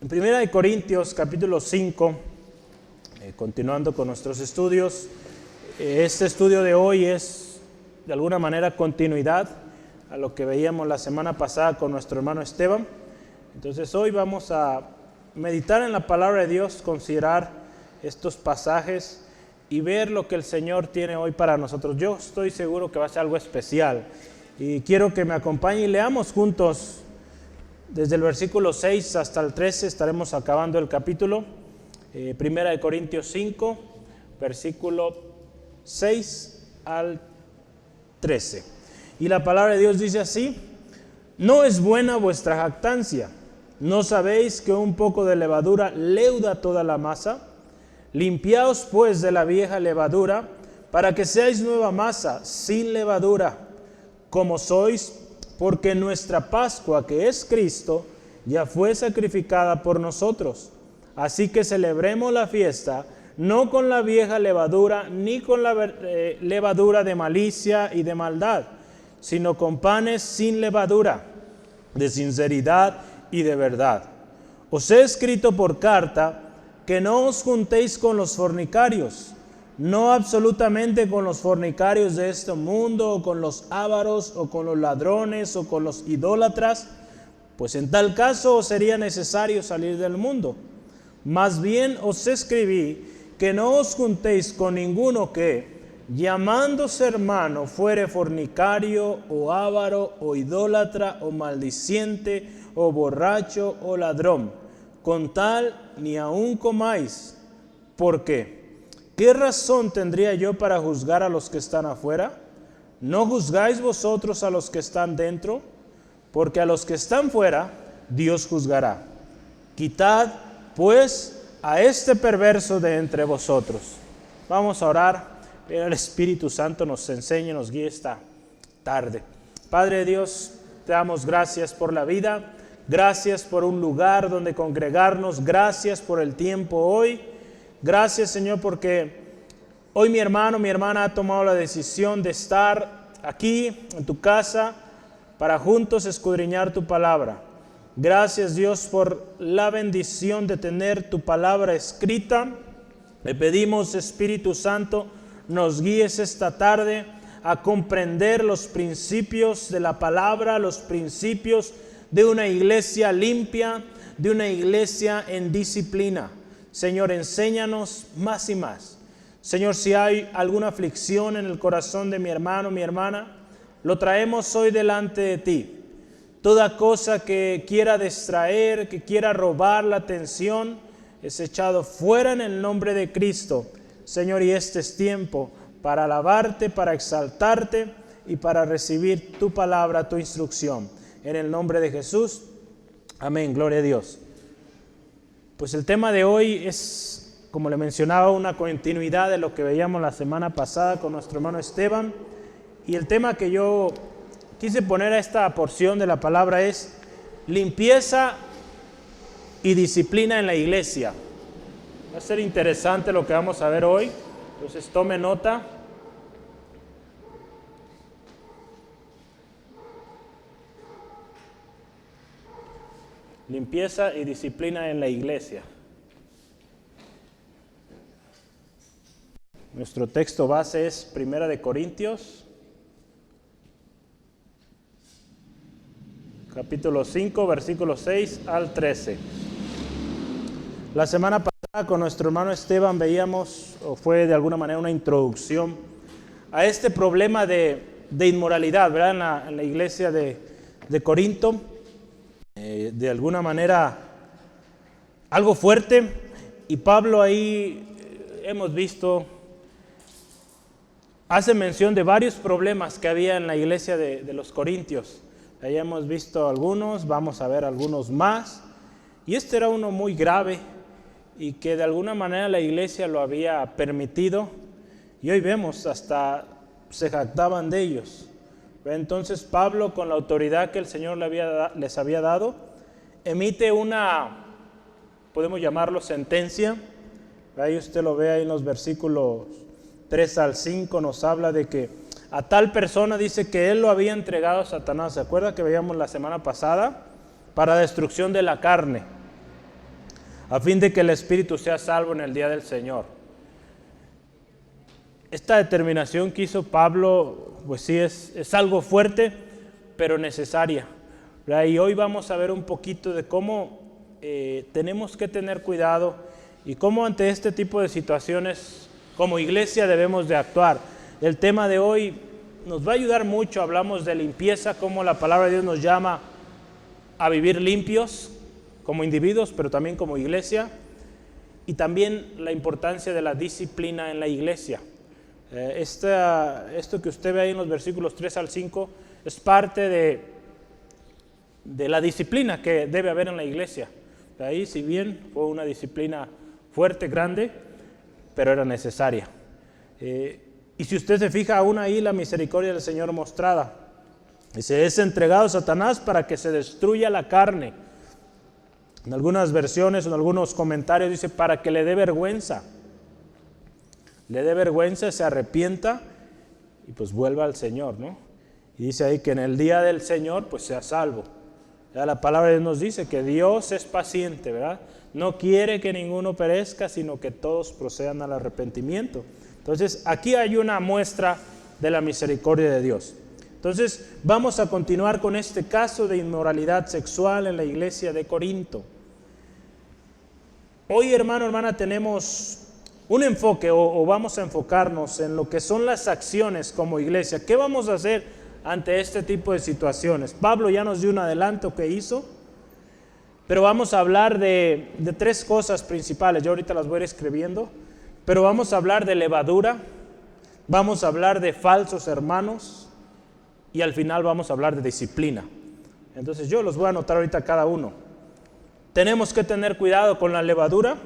En 1 Corintios capítulo 5, continuando con nuestros estudios, este estudio de hoy es de alguna manera continuidad a lo que veíamos la semana pasada con nuestro hermano Esteban. Entonces hoy vamos a meditar en la palabra de Dios, considerar estos pasajes y ver lo que el Señor tiene hoy para nosotros. Yo estoy seguro que va a ser algo especial y quiero que me acompañe y leamos juntos desde el versículo 6 hasta el 13. Estaremos acabando el capítulo. 1 Corintios 5, versículo 6 al 13. Y la palabra de Dios dice así: no es buena vuestra jactancia. ¿No sabéis que un poco de levadura leuda toda la masa? Limpiaos pues de la vieja levadura, para que seáis nueva masa, sin levadura, como sois, porque nuestra Pascua, que es Cristo, ya fue sacrificada por nosotros. Así que celebremos la fiesta, no con la vieja levadura, ni con la levadura de malicia y de maldad, sino con panes sin levadura, de sinceridad y de verdad. Os he escrito por carta que no os juntéis con los fornicarios, no absolutamente con los fornicarios de este mundo, o con los ávaros, o con los ladrones, o con los idólatras, pues en tal caso os sería necesario salir del mundo. Más bien os escribí que no os juntéis con ninguno que, llamándose hermano, fuere fornicario, o ávaro, o idólatra, o maldiciente, o borracho, o ladrón. Con tal ni aun comáis. ¿Por qué? ¿Qué razón tendría yo para juzgar a los que están afuera? ¿No juzgáis vosotros a los que están dentro? Porque a los que están fuera, Dios juzgará. Quitad, pues, a este perverso de entre vosotros. Vamos a orar, que el Espíritu Santo nos enseñe, nos guíe esta tarde. Padre Dios, te damos gracias por la vida, gracias por un lugar donde congregarnos, gracias por el tiempo hoy. Gracias, Señor, porque hoy mi hermano, mi hermana ha tomado la decisión de estar aquí en tu casa para juntos escudriñar tu palabra. Gracias, Dios, por la bendición de tener tu palabra escrita. Le pedimos, Espíritu Santo, nos guíes esta tarde a comprender los principios de la palabra, los principios de una iglesia limpia, de una iglesia en disciplina. Señor, enséñanos más y más. Señor, si hay alguna aflicción en el corazón de mi hermano, mi hermana, lo traemos hoy delante de ti. Toda cosa que quiera distraer, que quiera robar la atención, es echado fuera en el nombre de Cristo. Señor, y este es tiempo para alabarte, para exaltarte y para recibir tu palabra, tu instrucción. En el nombre de Jesús. Amén. Gloria a Dios. Pues el tema de hoy es, como le mencionaba, una continuidad de lo que veíamos la semana pasada con nuestro hermano Esteban. Y el tema que yo quise poner a esta porción de la palabra es limpieza y disciplina en la iglesia. Va a ser interesante lo que vamos a ver hoy, entonces tome nota. Limpieza y disciplina en la iglesia. Nuestro texto base es 1 Corintios, capítulo 5, versículos 6 al 13. La semana pasada con nuestro hermano Esteban veíamos, o fue de alguna manera una introducción a este problema de inmoralidad, ¿verdad? En la iglesia de Corinto. De alguna manera algo fuerte, y Pablo ahí hemos visto, hace mención de varios problemas que había en la iglesia de los Corintios. Ahí hemos visto algunos, vamos a ver algunos más, y este era uno muy grave y que de alguna manera la iglesia lo había permitido, y hoy vemos hasta se jactaban de ellos. Entonces Pablo, con la autoridad que el Señor les había dado, emite una, podemos llamarlo sentencia. Ahí usted lo ve ahí en los versículos 3 al 5, nos habla de que a tal persona dice que él lo había entregado a Satanás. ¿Se acuerda que veíamos la semana pasada? Para destrucción de la carne. a fin de que el espíritu sea salvo en el día del Señor. Esta determinación que hizo Pablo, pues sí es algo fuerte, pero necesaria, ¿verdad? Y hoy vamos a ver un poquito de cómo tenemos que tener cuidado y cómo ante este tipo de situaciones como iglesia debemos de actuar. El tema de hoy nos va a ayudar mucho. Hablamos de limpieza, cómo la palabra de Dios nos llama a vivir limpios como individuos, pero también como iglesia, y también la importancia de la disciplina en la iglesia. Esto que usted ve ahí en los versículos 3 al 5 es parte de la disciplina que debe haber en la iglesia. De ahí, si bien fue una disciplina fuerte, grande, pero era necesaria. Y si usted se fija aún ahí la misericordia del Señor mostrada, dice, es entregado a Satanás para que se destruya la carne. En algunas versiones, en algunos comentarios dice, para que le dé vergüenza. Le dé vergüenza, se arrepienta y pues vuelva al Señor, ¿no? Y dice ahí que en el día del Señor pues sea salvo. Ya la palabra de Dios nos dice que Dios es paciente, ¿verdad? No quiere que ninguno perezca, sino que todos procedan al arrepentimiento. Entonces, aquí hay una muestra de la misericordia de Dios. Entonces, vamos a continuar con este caso de inmoralidad sexual en la iglesia de Corinto. Hoy, hermano, hermana, tenemos un enfoque o vamos a enfocarnos en lo que son las acciones como iglesia. ¿Qué vamos a hacer ante este tipo de situaciones? Pablo ya nos dio un adelanto que hizo, pero vamos a hablar de tres cosas principales. Yo ahorita las voy a ir escribiendo, pero vamos a hablar de levadura, vamos a hablar de falsos hermanos y al final vamos a hablar de disciplina. Entonces yo los voy a anotar ahorita cada uno. Tenemos que tener cuidado con la levadura,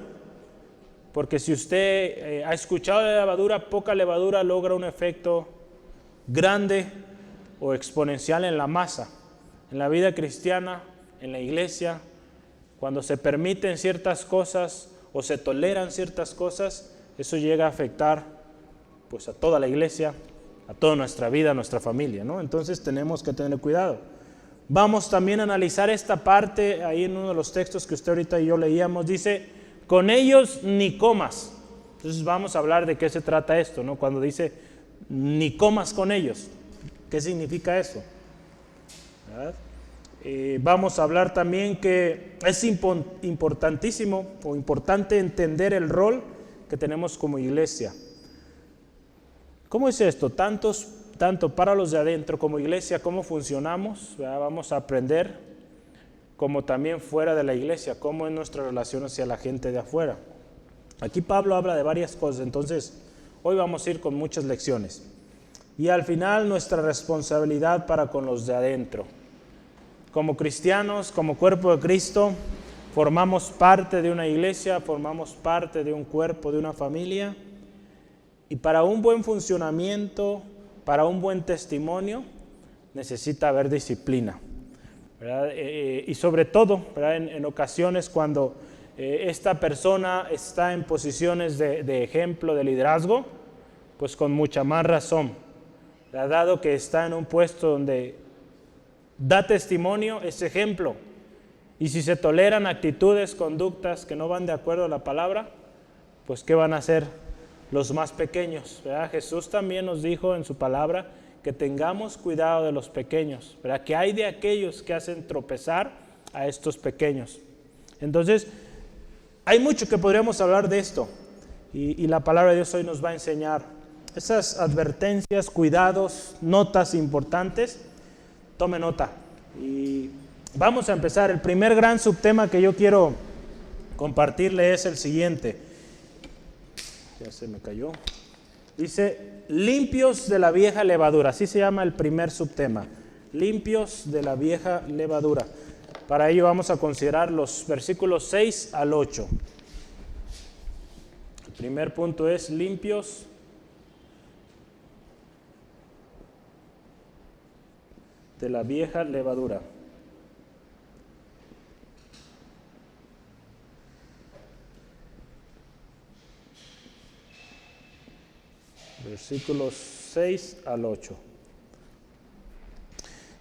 porque si usted ha escuchado de levadura, poca levadura logra un efecto grande o exponencial en la masa. En la vida cristiana, en la iglesia, cuando se permiten ciertas cosas o se toleran ciertas cosas, eso llega a afectar pues a toda la iglesia, a toda nuestra vida, a nuestra familia, ¿no? Entonces tenemos que tener cuidado. Vamos también a analizar esta parte, ahí en uno de los textos que usted ahorita y yo leíamos, dice, con ellos ni comas. Entonces vamos a hablar de qué se trata esto, ¿no? Cuando dice, ni comas con ellos, ¿qué significa eso? ¿Verdad? Vamos a hablar también que es importantísimo o importante entender el rol que tenemos como iglesia. ¿Cómo es esto? Tanto para los de adentro como iglesia, cómo funcionamos, ¿verdad? Vamos a aprender, como también fuera de la iglesia, cómo es nuestra relación hacia la gente de afuera. Aquí Pablo habla de varias cosas, entonces hoy vamos a ir con muchas lecciones. Y al final nuestra responsabilidad para con los de adentro. Como cristianos, como cuerpo de Cristo, formamos parte de una iglesia, formamos parte de un cuerpo, de una familia. Y para un buen funcionamiento, para un buen testimonio, necesita haber disciplina, ¿verdad? Y sobre todo, ¿verdad? En ocasiones cuando esta persona está en posiciones de ejemplo, de liderazgo, pues con mucha más razón, ¿verdad? Dado que está en un puesto donde da testimonio, es ejemplo. Y si se toleran actitudes, conductas que no van de acuerdo a la palabra, pues ¿qué van a hacer los más pequeños? ¿Verdad? Jesús también nos dijo en su palabra que tengamos cuidado de los pequeños, ¿verdad? Que hay de aquellos que hacen tropezar a estos pequeños. Entonces, hay mucho que podríamos hablar de esto y la palabra de Dios hoy nos va a enseñar esas advertencias, cuidados, notas importantes. Tome nota y vamos a empezar. El primer gran subtema que yo quiero compartirle es el siguiente. Ya se me cayó. Dice, limpios de la vieja levadura. Así se llama el primer subtema. Limpios de la vieja levadura. Para ello vamos a considerar los versículos 6 al 8. El primer punto es limpios de la vieja levadura. Versículos 6 al 8.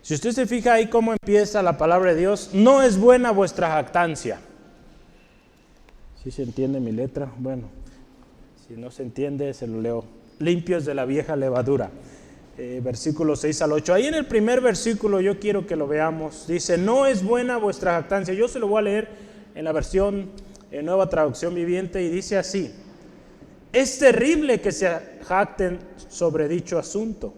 Si usted se fija ahí cómo empieza la palabra de Dios, no es buena vuestra jactancia. ¿Sí se entiende mi letra? Bueno, si no se entiende, se lo leo. Limpios de la vieja levadura. Versículos 6 al 8. Ahí en el primer versículo yo quiero que lo veamos. Dice, no es buena vuestra jactancia. Yo se lo voy a leer en la versión Nueva Traducción Viviente y dice así. Es terrible que se jacten sobre dicho asunto.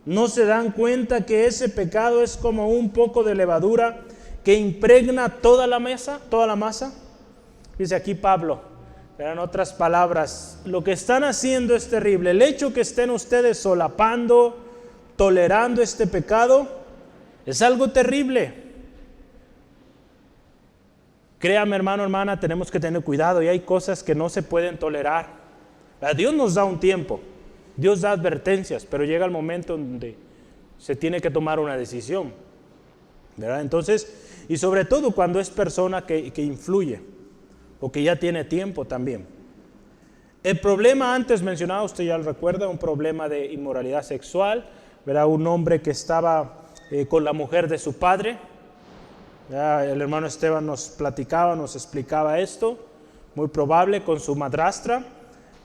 ¿No se dan cuenta que ese pecado es como un poco de levadura que impregna toda la masa? Dice aquí Pablo, pero en otras palabras, lo que están haciendo es terrible. El hecho que estén ustedes solapando, tolerando este pecado, es algo terrible. Créame, hermano, hermana, tenemos que tener cuidado y hay cosas que no se pueden tolerar. Dios nos da un tiempo, Dios da advertencias, pero llega el momento donde se tiene que tomar una decisión, ¿verdad? Entonces, y sobre todo cuando es persona que influye o que ya tiene tiempo también. El problema antes mencionado, usted ya lo recuerda, un problema de inmoralidad sexual, ¿verdad? Un hombre que estaba con la mujer de su padre, ¿verdad? El hermano Esteban nos platicaba, nos explicaba esto, muy probable con su madrastra,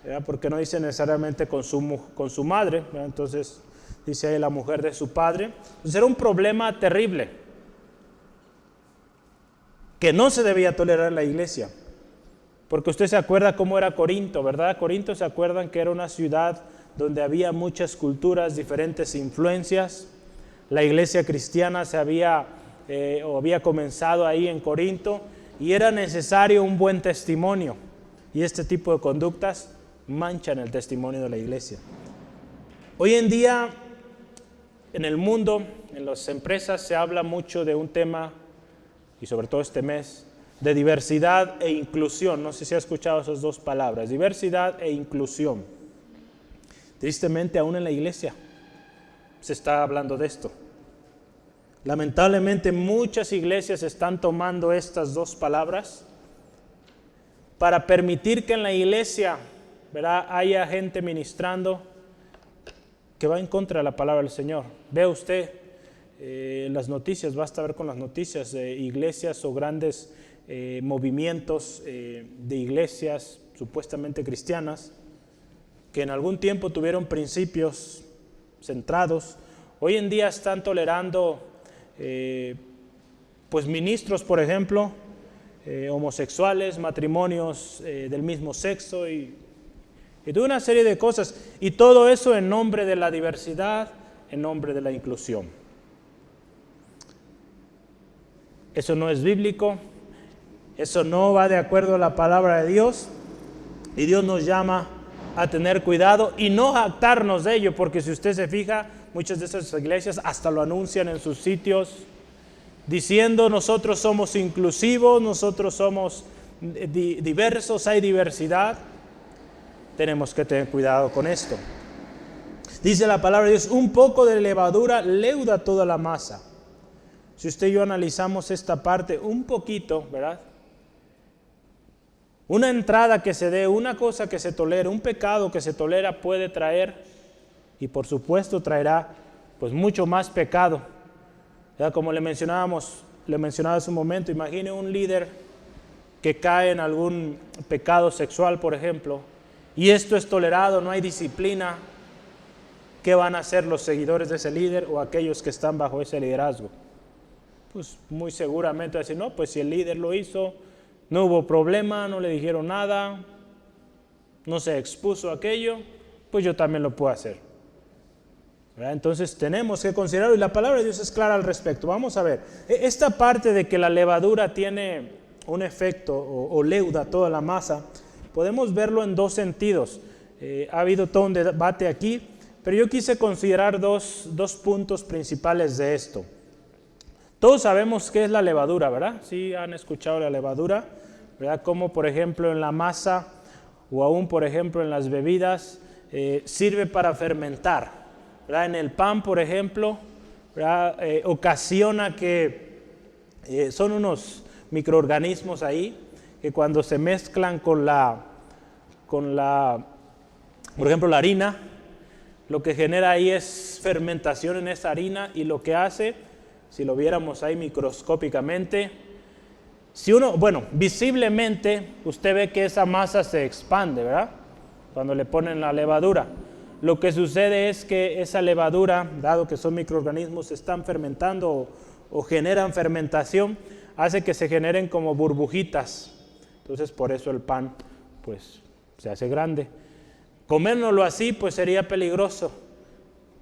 ¿verdad? Porque no dice necesariamente con su madre, ¿verdad? Entonces dice ahí la mujer de su padre. Entonces era un problema terrible que no se debía tolerar en la iglesia. Porque usted se acuerda cómo era Corinto, ¿verdad? Corinto, ¿se acuerdan que era una ciudad donde había muchas culturas, diferentes influencias? La iglesia cristiana había comenzado ahí en Corinto y era necesario un buen testimonio. Y este tipo de conductas manchan el testimonio de la iglesia. Hoy en día, en el mundo, en las empresas, se habla mucho de un tema, y sobre todo este mes, de diversidad e inclusión. No sé si ha escuchado esas dos palabras, diversidad e inclusión. Tristemente, aún en la iglesia se está hablando de esto. Lamentablemente, muchas iglesias están tomando estas dos palabras para permitir que en la iglesia, ¿verdad?, haya gente ministrando que va en contra de la palabra del Señor. Vea usted las noticias, basta ver con las noticias de iglesias o grandes movimientos de iglesias supuestamente cristianas que en algún tiempo tuvieron principios centrados. Hoy en día están tolerando pues ministros, por ejemplo, homosexuales, matrimonios del mismo sexo y toda una serie de cosas, y todo eso en nombre de la diversidad, en nombre de la inclusión. Eso no es bíblico, eso no va de acuerdo a la palabra de Dios, y Dios nos llama a tener cuidado y no jactarnos de ello, porque si usted se fija, muchas de esas iglesias hasta lo anuncian en sus sitios, diciendo nosotros somos inclusivos, nosotros somos diversos, hay diversidad. Tenemos que tener cuidado con esto. Dice la palabra de Dios, un poco de levadura leuda toda la masa. Si usted y yo analizamos esta parte un poquito, ¿verdad? Una entrada que se dé, una cosa que se tolera, un pecado que se tolera puede traer, y por supuesto traerá, pues mucho más pecado. ¿Verdad? Como le mencionaba hace un momento, imagine un líder que cae en algún pecado sexual, por ejemplo, y esto es tolerado, no hay disciplina. ¿Qué van a hacer los seguidores de ese líder o aquellos que están bajo ese liderazgo? Pues muy seguramente decir, no, pues si el líder lo hizo, no hubo problema, no le dijeron nada, no se expuso aquello, pues yo también lo puedo hacer. ¿Verdad? Entonces tenemos que considerarlo y la palabra de Dios es clara al respecto. Vamos a ver, esta parte de que la levadura tiene un efecto o leuda toda la masa, podemos verlo en dos sentidos. Ha habido todo un debate aquí, pero yo quise considerar dos puntos principales de esto. Todos sabemos qué es la levadura, ¿verdad? Sí han escuchado la levadura, ¿verdad? Como por ejemplo en la masa o aún por ejemplo en las bebidas sirve para fermentar, ¿verdad? En el pan, por ejemplo, ¿verdad? Ocasiona que son unos microorganismos ahí que cuando se mezclan con la, por ejemplo, la harina, lo que genera ahí es fermentación en esa harina y lo que hace, si lo viéramos ahí microscópicamente, Si uno, bueno, visiblemente usted ve que esa masa se expande, ¿verdad? Cuando le ponen la levadura. Lo que sucede es que esa levadura, dado que son microorganismos, están fermentando o generan fermentación, hace que se generen como burbujitas. Entonces por eso el pan pues se hace grande. Comérnoslo así pues sería peligroso,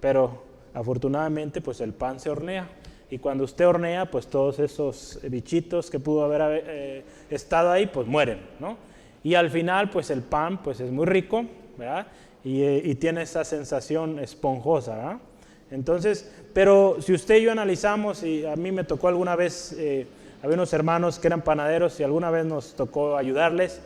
pero afortunadamente pues el pan se hornea. Y cuando usted hornea, pues todos esos bichitos que pudo haber estado ahí, pues mueren, ¿no? Y al final, pues el pan pues es muy rico, ¿verdad? Y tiene esa sensación esponjosa, ¿verdad? Entonces, pero si usted y yo analizamos, y a mí me tocó alguna vez, había unos hermanos que eran panaderos y alguna vez nos tocó ayudarles,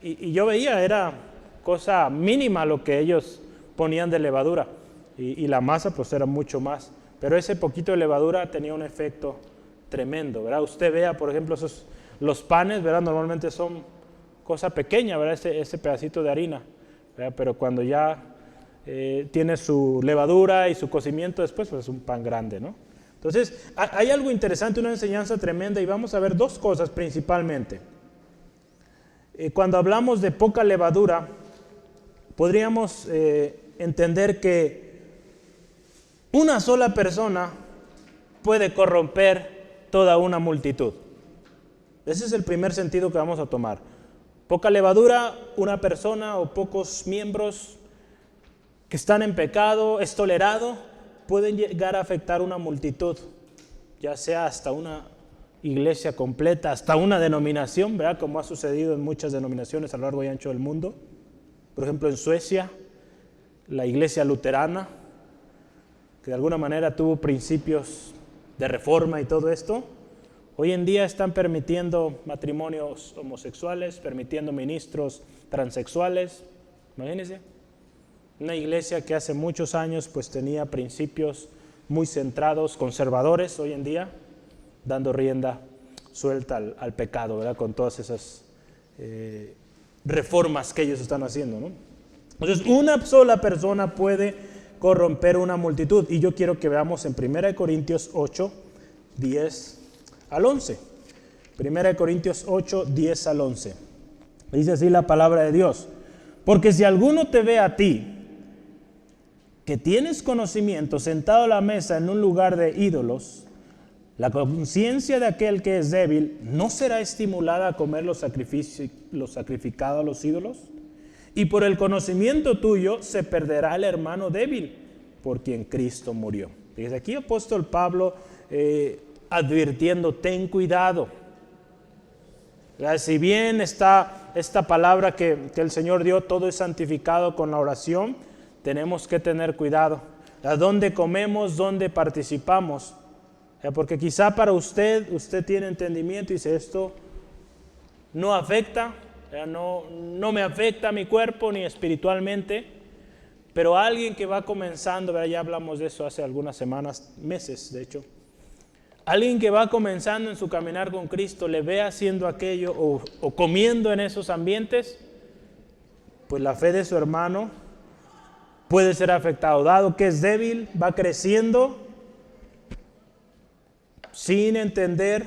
y yo veía, era cosa mínima lo que ellos ponían de levadura, y la masa pues era mucho más. Pero ese poquito de levadura tenía un efecto tremendo, ¿verdad? Usted vea, por ejemplo, los panes, ¿verdad? Normalmente son cosa pequeña, ¿verdad? Ese pedacito de harina, ¿verdad? Pero cuando ya tiene su levadura y su cocimiento después, pues es un pan grande, ¿no? Entonces, hay algo interesante, una enseñanza tremenda, y vamos a ver dos cosas principalmente. Cuando hablamos de poca levadura, podríamos entender que una sola persona puede corromper toda una multitud. Ese es el primer sentido que vamos a tomar. Poca levadura, una persona o pocos miembros que están en pecado, es tolerado, pueden llegar a afectar una multitud, ya sea hasta una iglesia completa, hasta una denominación, ¿verdad? Como ha sucedido en muchas denominaciones a lo largo y ancho del mundo. Por ejemplo, en Suecia, la iglesia luterana, que de alguna manera tuvo principios de reforma y todo esto, hoy en día están permitiendo matrimonios homosexuales, permitiendo ministros transexuales. Imagínense, una iglesia que hace muchos años pues tenía principios muy centrados, conservadores, hoy en día dando rienda suelta al pecado, ¿verdad? Con todas esas reformas que ellos están haciendo, ¿no? Entonces, una sola persona puede corromper una multitud. Y yo quiero que veamos en 1 Corintios 8, 10 al 11. 1 Corintios 8, 10 al 11. Dice así la palabra de Dios. Porque si alguno te ve a ti, que tienes conocimiento sentado a la mesa en un lugar de ídolos, la conciencia de aquel que es débil no será estimulada a comer los sacrificados a los ídolos. Y por el conocimiento tuyo se perderá el hermano débil, por quien Cristo murió. Desde aquí apóstol Pablo advirtiendo, ten cuidado. Si bien está esta palabra que el Señor dio, todo es santificado con la oración, tenemos que tener cuidado. ¿A dónde comemos, dónde participamos? Porque quizá para usted tiene entendimiento y dice, esto no afecta, no me afecta a mi cuerpo ni espiritualmente, pero alguien que va comenzando, ¿verdad? Ya hablamos de eso hace algunas semanas, meses de hecho, alguien que va comenzando en su caminar con Cristo, le ve haciendo aquello o comiendo en esos ambientes, pues la fe de su hermano puede ser afectado, dado que es débil, va creciendo, sin entender,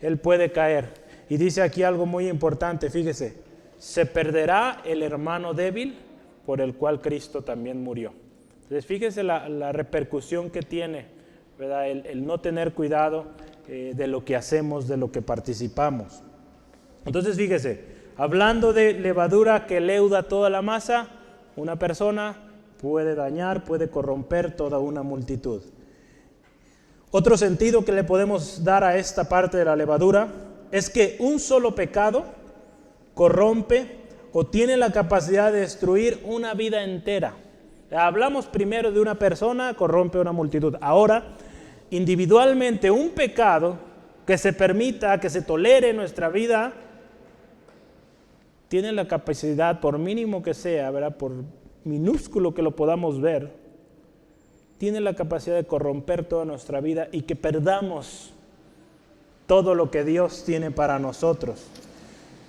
él puede caer. Y dice aquí algo muy importante, fíjese, se perderá el hermano débil por el cual Cristo también murió. Entonces fíjese la repercusión que tiene, ¿verdad? El no tener cuidado de lo que hacemos, de lo que participamos. Entonces fíjese, hablando de levadura que leuda toda la masa, una persona puede dañar, puede corromper toda una multitud. Otro sentido que le podemos dar a esta parte de la levadura es que un solo pecado corrompe o tiene la capacidad de destruir una vida entera. Hablamos primero de una persona, corrompe una multitud. Ahora, individualmente, un pecado que se permita, que se tolere en nuestra vida, tiene la capacidad, por mínimo que sea, ¿verdad? Por minúsculo que lo podamos ver, tiene la capacidad de corromper toda nuestra vida y que perdamos todo lo que Dios tiene para nosotros.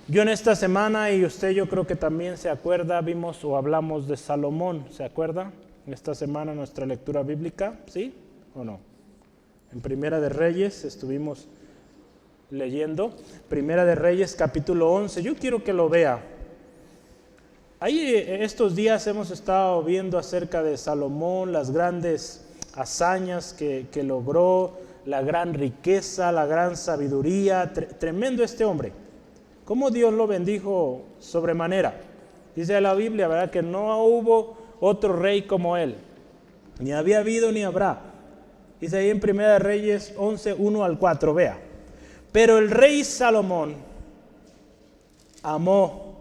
Yo en esta semana, y usted yo creo que también se acuerda, vimos o hablamos de Salomón, ¿se acuerda? Esta semana nuestra lectura bíblica, ¿sí o no? En Primera de Reyes estuvimos leyendo. Primera de Reyes, capítulo 11. Yo quiero que lo vea. Ahí estos días hemos estado viendo acerca de Salomón, las grandes hazañas que logró, la gran riqueza, la gran sabiduría. Tremendo este hombre. Cómo Dios lo bendijo sobremanera. Dice la Biblia, ¿verdad?, que no hubo otro rey como él. Ni había habido ni habrá. Dice ahí en Primera de Reyes 11, 1 al 4, vea. Pero el rey Salomón amó,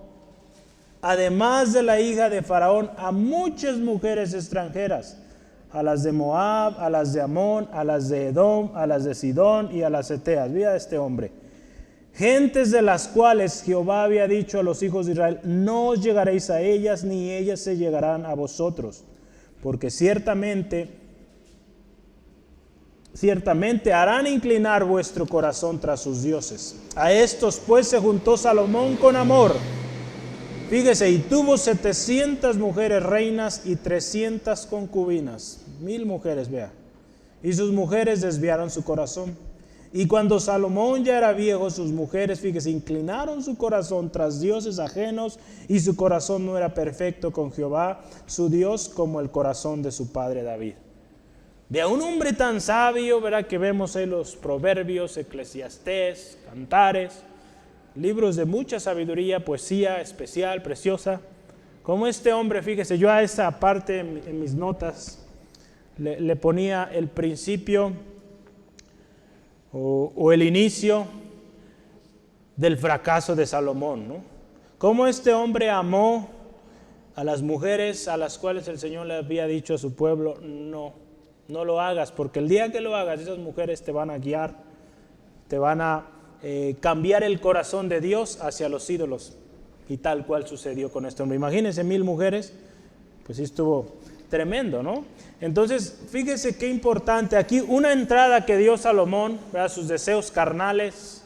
además de la hija de Faraón, a muchas mujeres extranjeras, a las de Moab, a las de Amón, a las de Edom, a las de Sidón y a las eteas. Mira este hombre. Gentes de las cuales Jehová había dicho a los hijos de Israel, no os llegaréis a ellas, ni ellas se llegarán a vosotros, porque ciertamente harán inclinar vuestro corazón tras sus dioses. A estos pues se juntó Salomón con amor. Fíjese, y tuvo 700 mujeres reinas y 300 concubinas. 1000 mujeres, vea. Y sus mujeres desviaron su corazón. Y cuando Salomón ya era viejo, sus mujeres, fíjese, inclinaron su corazón tras dioses ajenos, y su corazón no era perfecto con Jehová, su Dios, como el corazón de su padre David. De un hombre tan sabio, ¿verdad?, que vemos ahí los Proverbios, Eclesiastés, Cantares, libros de mucha sabiduría, poesía especial, preciosa. Como este hombre, fíjese, yo a esa parte en mis notas le ponía el principio o el inicio del fracaso de Salomón, ¿no? Cómo este hombre amó a las mujeres a las cuales el Señor le había dicho a su pueblo, no lo hagas, porque el día que lo hagas, esas mujeres te van a guiar, te van a cambiar el corazón de Dios hacia los ídolos, y tal cual sucedió con este hombre. Imagínense 1000 mujeres, pues sí estuvo tremendo, ¿no? Entonces, fíjese qué importante, aquí una entrada que dio Salomón, ¿verdad?, sus deseos carnales,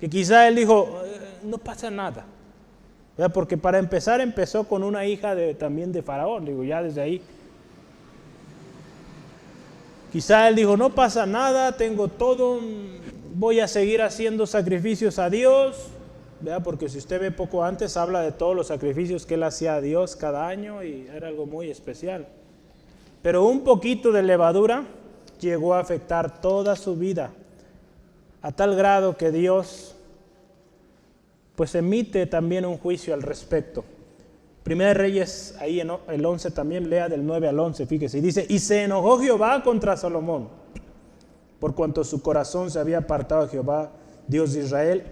que quizá él dijo, no pasa nada, ¿verdad?, porque para empezar empezó con una hija también de Faraón, digo, ya desde ahí. Quizá él dijo, no pasa nada, tengo todo, voy a seguir haciendo sacrificios a Dios, ¿verdad? Porque si usted ve poco antes, habla de todos los sacrificios que él hacía a Dios cada año y era algo muy especial. Pero un poquito de levadura llegó a afectar toda su vida, a tal grado que Dios pues emite también un juicio al respecto. Primera de Reyes, ahí en el 11 también, lea del 9 al 11, fíjese, y dice, y se enojó Jehová contra Salomón, por cuanto su corazón se había apartado de Jehová, Dios de Israel,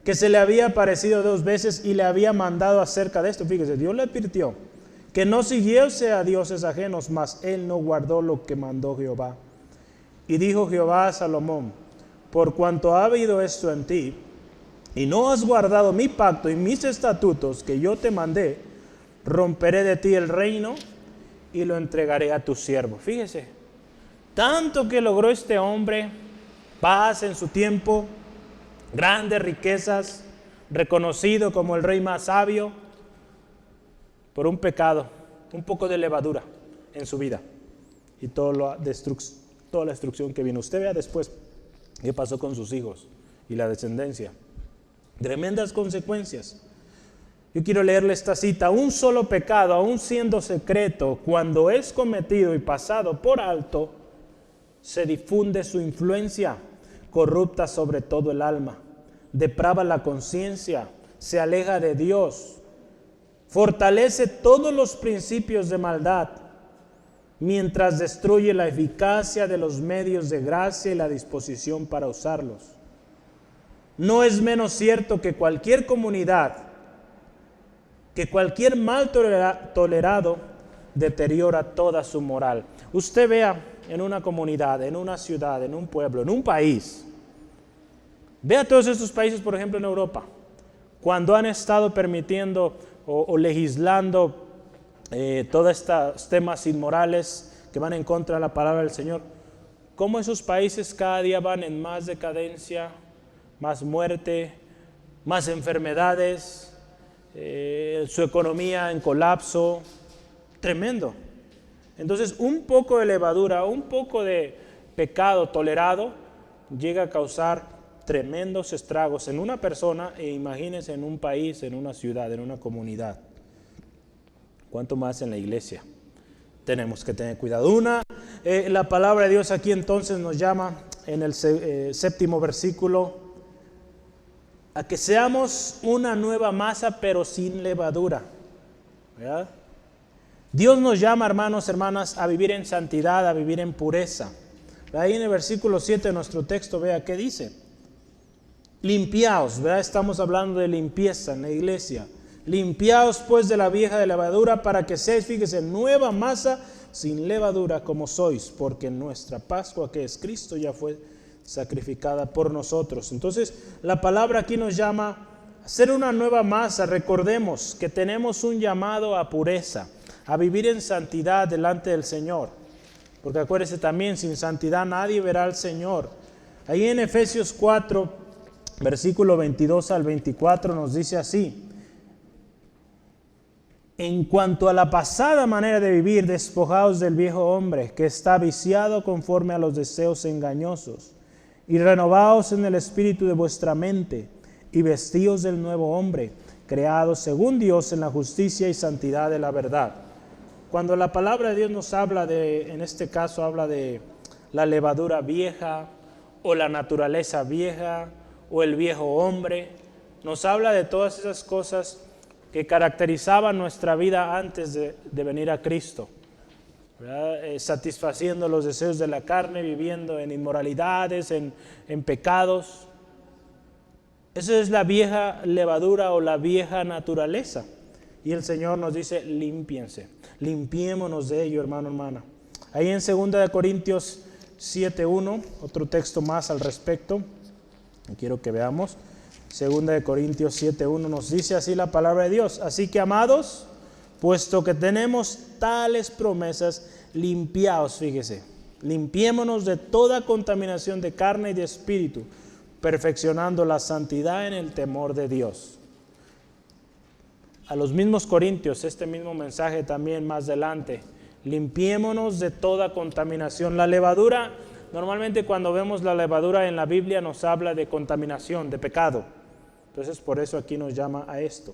que se le había aparecido 2 veces y le había mandado acerca de esto. Fíjese, Dios le advirtió que no siguiese a dioses ajenos, mas él no guardó lo que mandó Jehová. Y dijo Jehová a Salomón, por cuanto ha habido esto en ti, y no has guardado mi pacto y mis estatutos que yo te mandé, romperé de ti el reino y lo entregaré a tu siervo. Fíjese, tanto que logró este hombre, paz en su tiempo, grandes riquezas, reconocido como el rey más sabio, por un pecado, un poco de levadura en su vida y toda la destrucción que vino. Usted vea después qué pasó con sus hijos y la descendencia. Tremendas consecuencias. Yo quiero leerle esta cita. Un solo pecado, aun siendo secreto, cuando es cometido y pasado por alto, se difunde su influencia, corrupta sobre todo el alma, deprava la conciencia, se aleja de Dios, fortalece todos los principios de maldad, mientras destruye la eficacia de los medios de gracia y la disposición para usarlos. No es menos cierto que cualquier comunidad, que cualquier mal tolerado deteriora toda su moral. Usted vea en una comunidad, en una ciudad, en un pueblo, en un país. Vea todos estos países, por ejemplo, en Europa, cuando han estado permitiendo o legislando todos estos temas inmorales que van en contra de la palabra del Señor. Cómo esos países cada día van en más decadencia, más muerte, más enfermedades, su economía en colapso, tremendo. Entonces, un poco de levadura, un poco de pecado tolerado llega a causar tremendos estragos en una persona e imagínense en un país, en una ciudad, en una comunidad. ¿Cuánto más en la iglesia? Tenemos que tener cuidado. La palabra de Dios aquí entonces nos llama en el séptimo versículo a que seamos una nueva masa pero sin levadura. ¿Verdad? Dios nos llama, hermanos, hermanas, a vivir en santidad, a vivir en pureza. Ahí en el versículo 7 de nuestro texto, vea qué dice. Limpiaos, ¿verdad? Estamos hablando de limpieza en la iglesia. Limpiaos pues de la vieja de levadura para que seáis, fíjese, nueva masa sin levadura como sois, porque nuestra Pascua, que es Cristo, ya fue sacrificada por nosotros. Entonces, la palabra aquí nos llama a ser una nueva masa. Recordemos que tenemos un llamado a pureza, a vivir en santidad delante del Señor. Porque acuérdese también, sin santidad nadie verá al Señor. Ahí en Efesios 4, versículo 22 al 24 nos dice así. En cuanto a la pasada manera de vivir, despojaos del viejo hombre, que está viciado conforme a los deseos engañosos, y renovaos en el espíritu de vuestra mente, y vestíos del nuevo hombre, creado según Dios en la justicia y santidad de la verdad. Cuando la palabra de Dios nos habla en este caso habla de la levadura vieja, o la naturaleza vieja, o el viejo hombre, nos habla de todas esas cosas que caracterizaban nuestra vida antes de venir a Cristo, satisfaciendo los deseos de la carne, viviendo en inmoralidades, en pecados. Esa es la vieja levadura o la vieja naturaleza. Y el Señor nos dice, límpiense, limpiémonos de ello, hermano, hermana. Ahí en 2 Corintios 7:1, otro texto más al respecto, quiero que veamos. 2 Corintios 7:1 nos dice así la palabra de Dios. Así que, amados, puesto que tenemos tales promesas, limpiaos, fíjese, limpiémonos de toda contaminación de carne y de espíritu, perfeccionando la santidad en el temor de Dios. A los mismos corintios, este mismo mensaje también más adelante, limpiémonos de toda contaminación. La levadura, normalmente cuando vemos la levadura en la Biblia nos habla de contaminación, de pecado. Entonces por eso aquí nos llama a esto.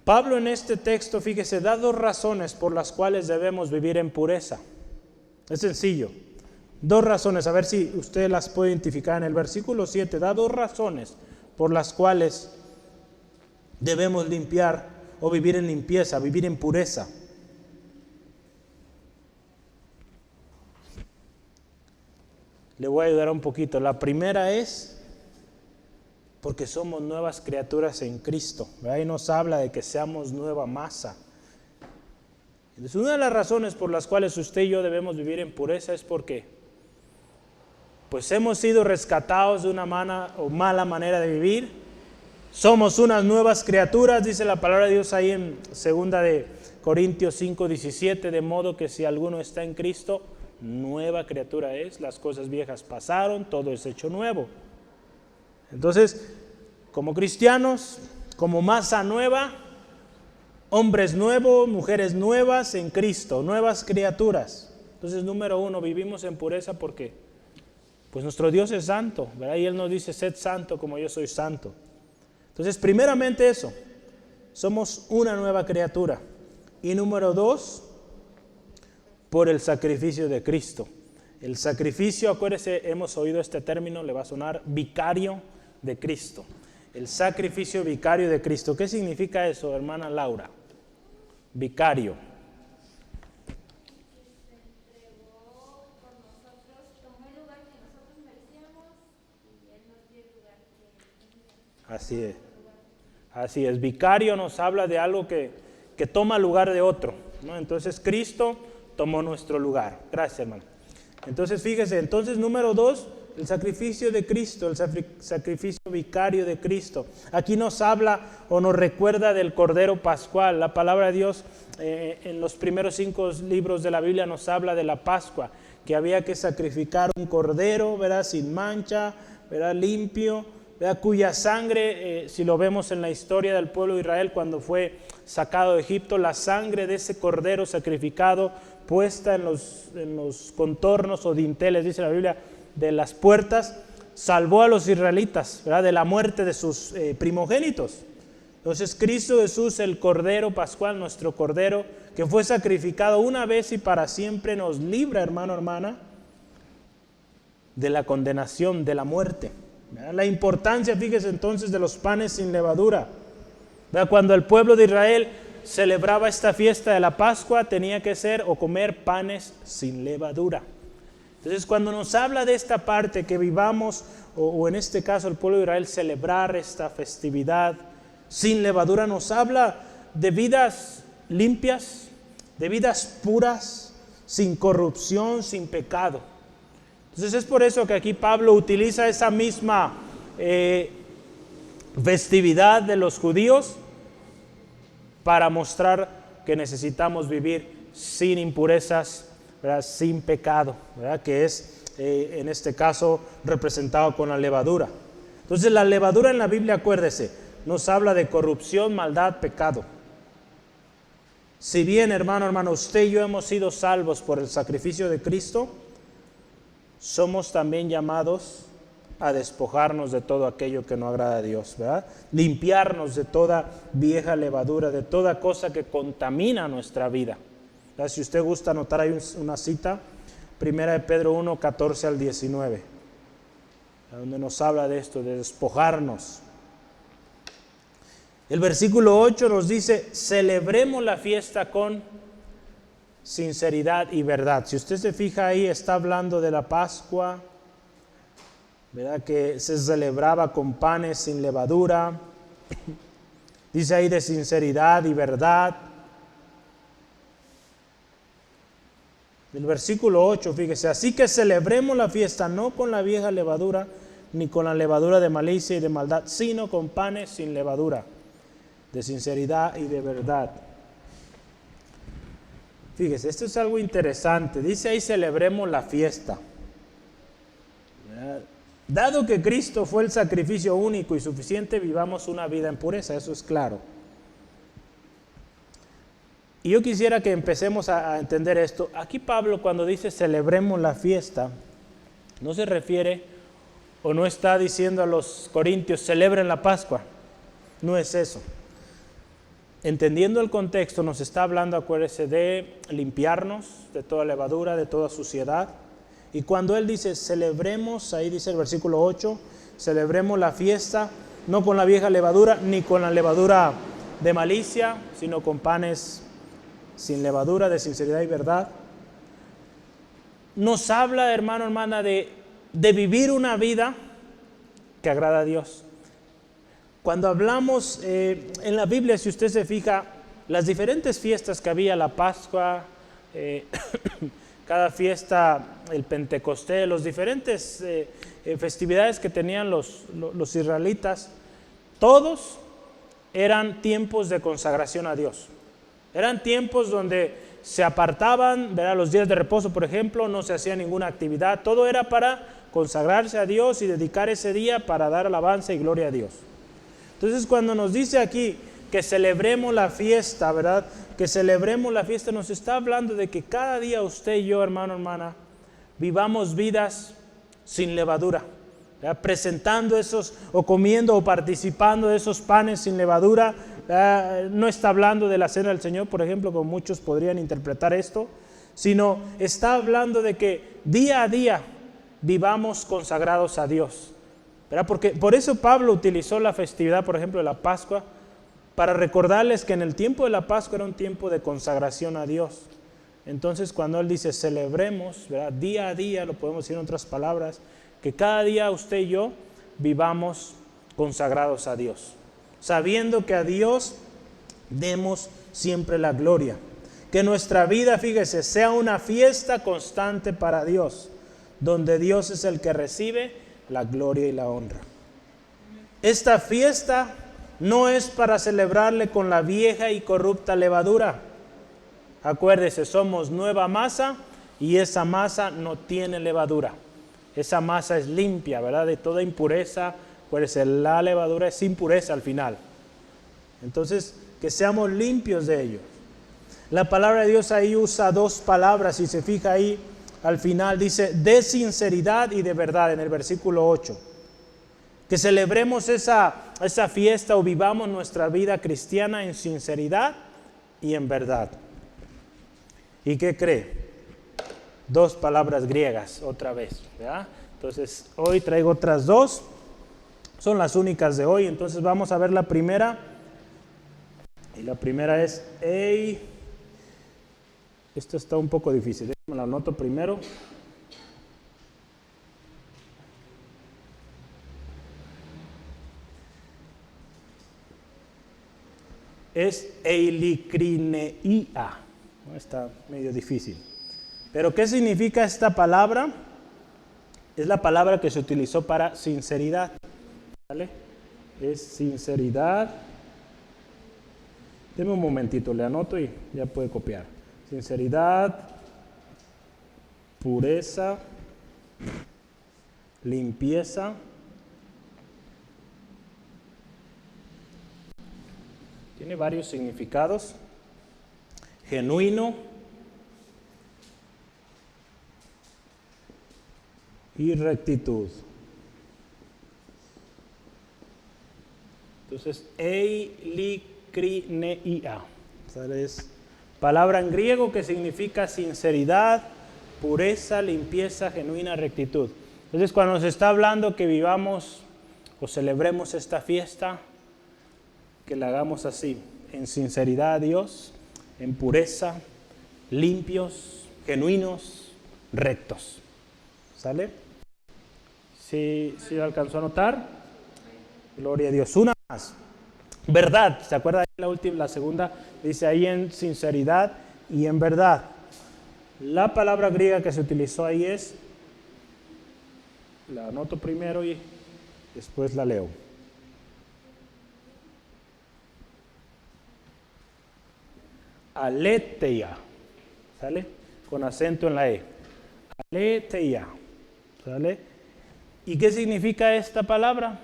Pablo en este texto, fíjese, da dos razones por las cuales debemos vivir en pureza. Es sencillo. Dos razones, a ver si usted las puede identificar en el versículo 7. Da dos razones por las cuales debemos limpiar o vivir en limpieza, vivir en pureza. Le voy a ayudar un poquito. La primera es porque somos nuevas criaturas en Cristo. Ahí nos habla de que seamos nueva masa. Entonces, una de las razones por las cuales usted y yo debemos vivir en pureza es porque pues hemos sido rescatados de una mala manera de vivir. Somos unas nuevas criaturas, dice la palabra de Dios ahí en 2 Corintios 5:17, de modo que si alguno está en Cristo, nueva criatura es, las cosas viejas pasaron, todo es hecho nuevo. Entonces, como cristianos, como masa nueva, hombres nuevos, mujeres nuevas en Cristo, nuevas criaturas. Entonces, número uno, vivimos en pureza porque pues nuestro Dios es santo, ¿verdad? Y Él nos dice, sed santo como yo soy santo. Entonces, primeramente eso, somos una nueva criatura. Y número dos, por el sacrificio de Cristo. El sacrificio, acuérdese, hemos oído este término, le va a sonar vicario de Cristo. El sacrificio vicario de Cristo. ¿Qué significa eso, hermana Laura? Vicario. Así es. Así es. Vicario nos habla de algo que toma lugar de otro, ¿no? Entonces Cristo tomó nuestro lugar. Gracias, hermano. Entonces fíjese, entonces número dos, el sacrificio de Cristo, el sacrificio vicario de Cristo. Aquí nos habla o nos recuerda del Cordero Pascual. La palabra de Dios en los primeros 5 libros de la Biblia nos habla de la Pascua, que había que sacrificar un cordero, ¿verdad? Sin mancha, ¿verdad? Limpio, ¿verdad? Cuya sangre, si lo vemos en la historia del pueblo de Israel cuando fue sacado de Egipto, la sangre de ese cordero sacrificado puesta en los contornos o dinteles, dice la Biblia, de las puertas, salvó a los israelitas, ¿verdad?, de la muerte de sus primogénitos. Entonces Cristo Jesús, el Cordero Pascual, nuestro Cordero, que fue sacrificado una vez y para siempre, nos libra, hermano, hermana, de la condenación, de la muerte. ¿Verdad? La importancia, fíjese entonces, de los panes sin levadura. ¿Verdad? Cuando el pueblo de Israel celebraba esta fiesta de la Pascua, tenía que ser o comer panes sin levadura. Entonces, cuando nos habla de esta parte que vivamos, o en este caso el pueblo de Israel, celebrar esta festividad sin levadura, nos habla de vidas limpias, de vidas puras, sin corrupción, sin pecado. Entonces es por eso que aquí Pablo utiliza esa misma festividad de los judíos para mostrar que necesitamos vivir sin impurezas, ¿verdad?, sin pecado, ¿verdad?, que es en este caso representado con la levadura. Entonces la levadura en la Biblia, acuérdese, nos habla de corrupción, maldad, pecado. Si bien, hermano, usted y yo hemos sido salvos por el sacrificio de Cristo, somos también llamados a despojarnos de todo aquello que no agrada a Dios, ¿verdad? Limpiarnos de toda vieja levadura, de toda cosa que contamina nuestra vida. ¿Verdad? Si usted gusta anotar ahí una cita, 1 Pedro 1, 14 al 19, donde nos habla de esto, de despojarnos. El versículo 8 nos dice, celebremos la fiesta con sinceridad y verdad. Si usted se fija ahí, está hablando de la Pascua, ¿verdad?, que se celebraba con panes sin levadura. Dice ahí de sinceridad y verdad. El versículo 8, fíjese, así que celebremos la fiesta no con la vieja levadura, ni con la levadura de malicia y de maldad, sino con panes sin levadura, de sinceridad y de verdad. Fíjese, esto es algo interesante. Dice ahí, celebremos la fiesta. Dado que Cristo fue el sacrificio único y suficiente, vivamos una vida en pureza, eso es claro. Y yo quisiera que empecemos a entender esto. Aquí Pablo, cuando dice celebremos la fiesta, no se refiere o no está diciendo a los corintios celebren la Pascua. No es eso. Entendiendo el contexto, nos está hablando, acuérdese, de limpiarnos de toda levadura, de toda suciedad. Y cuando él dice celebremos, ahí dice el versículo 8, celebremos la fiesta, no con la vieja levadura, ni con la levadura de malicia, sino con panes sin levadura, de sinceridad y verdad. Nos habla, hermano, hermana, de vivir una vida que agrada a Dios. Cuando hablamos en la Biblia, si usted se fija, las diferentes fiestas que había, la Pascua, cada fiesta, el Pentecostés, los diferentes festividades que tenían los israelitas, todos eran tiempos de consagración a Dios. Eran tiempos donde se apartaban, ¿verdad?, los días de reposo, por ejemplo, no se hacía ninguna actividad, todo era para consagrarse a Dios y dedicar ese día para dar alabanza y gloria a Dios. Entonces, cuando nos dice aquí que celebremos la fiesta, ¿verdad?, que celebremos la fiesta, nos está hablando de que cada día usted y yo, hermano, hermana, vivamos vidas sin levadura, ¿verdad?, presentando esos, o comiendo o participando de esos panes sin levadura. No está hablando de la cena del Señor, por ejemplo, como muchos podrían interpretar esto, sino está hablando de que día a día vivamos consagrados a Dios, ¿verdad? Porque por eso Pablo utilizó la festividad, por ejemplo, de la Pascua, para recordarles que en el tiempo de la Pascua era un tiempo de consagración a Dios. Entonces, cuando él dice celebremos, ¿verdad?, día a día, lo podemos decir en otras palabras, que cada día usted y yo vivamos consagrados a Dios, sabiendo que a Dios demos siempre la gloria. Que nuestra vida, fíjese, sea una fiesta constante para Dios, donde Dios es el que recibe la gloria y la honra. Esta fiesta no es para celebrarle con la vieja y corrupta levadura. Acuérdese, somos nueva masa y esa masa no tiene levadura. Esa masa es limpia, ¿verdad?, de toda impureza. Acuérdese, la levadura es impureza al final. Entonces, que seamos limpios de ello. La palabra de Dios ahí usa dos palabras, si se fija ahí al final dice de sinceridad y de verdad en el versículo 8. que celebremos esa fiesta o vivamos nuestra vida cristiana en sinceridad y en verdad. ¿Y qué cree? 2 palabras griegas otra vez, ¿verdad? Entonces hoy traigo otras 2, son las únicas de hoy. Entonces vamos a ver la primera, y la primera es ei. Esto está un poco difícil, déjame la anoto primero. Es eilicrineia. Está medio difícil. Pero ¿qué significa esta palabra? Es la palabra que se utilizó para sinceridad. ¿Vale? Es sinceridad. Deme un momentito, le anoto y ya puede copiar. Sinceridad, pureza, limpieza. Tiene varios significados. Genuino y rectitud. Entonces, eilicrineia. Es palabra en griego que significa sinceridad, pureza, limpieza, genuina, rectitud. Entonces, cuando nos está hablando que vivamos o celebremos esta fiesta, que la hagamos así, en sinceridad a Dios, en pureza, limpios, genuinos, rectos. ¿Sale? ¿Sí alcanzó a notar? Gloria a Dios. Una más. Verdad. ¿Se acuerda? La segunda dice ahí en sinceridad y en verdad. La palabra griega que se utilizó ahí es, la anoto primero y después la leo. Aletheia, ¿sale? Con acento en la E. Aletheia, ¿sale? ¿Y qué significa esta palabra?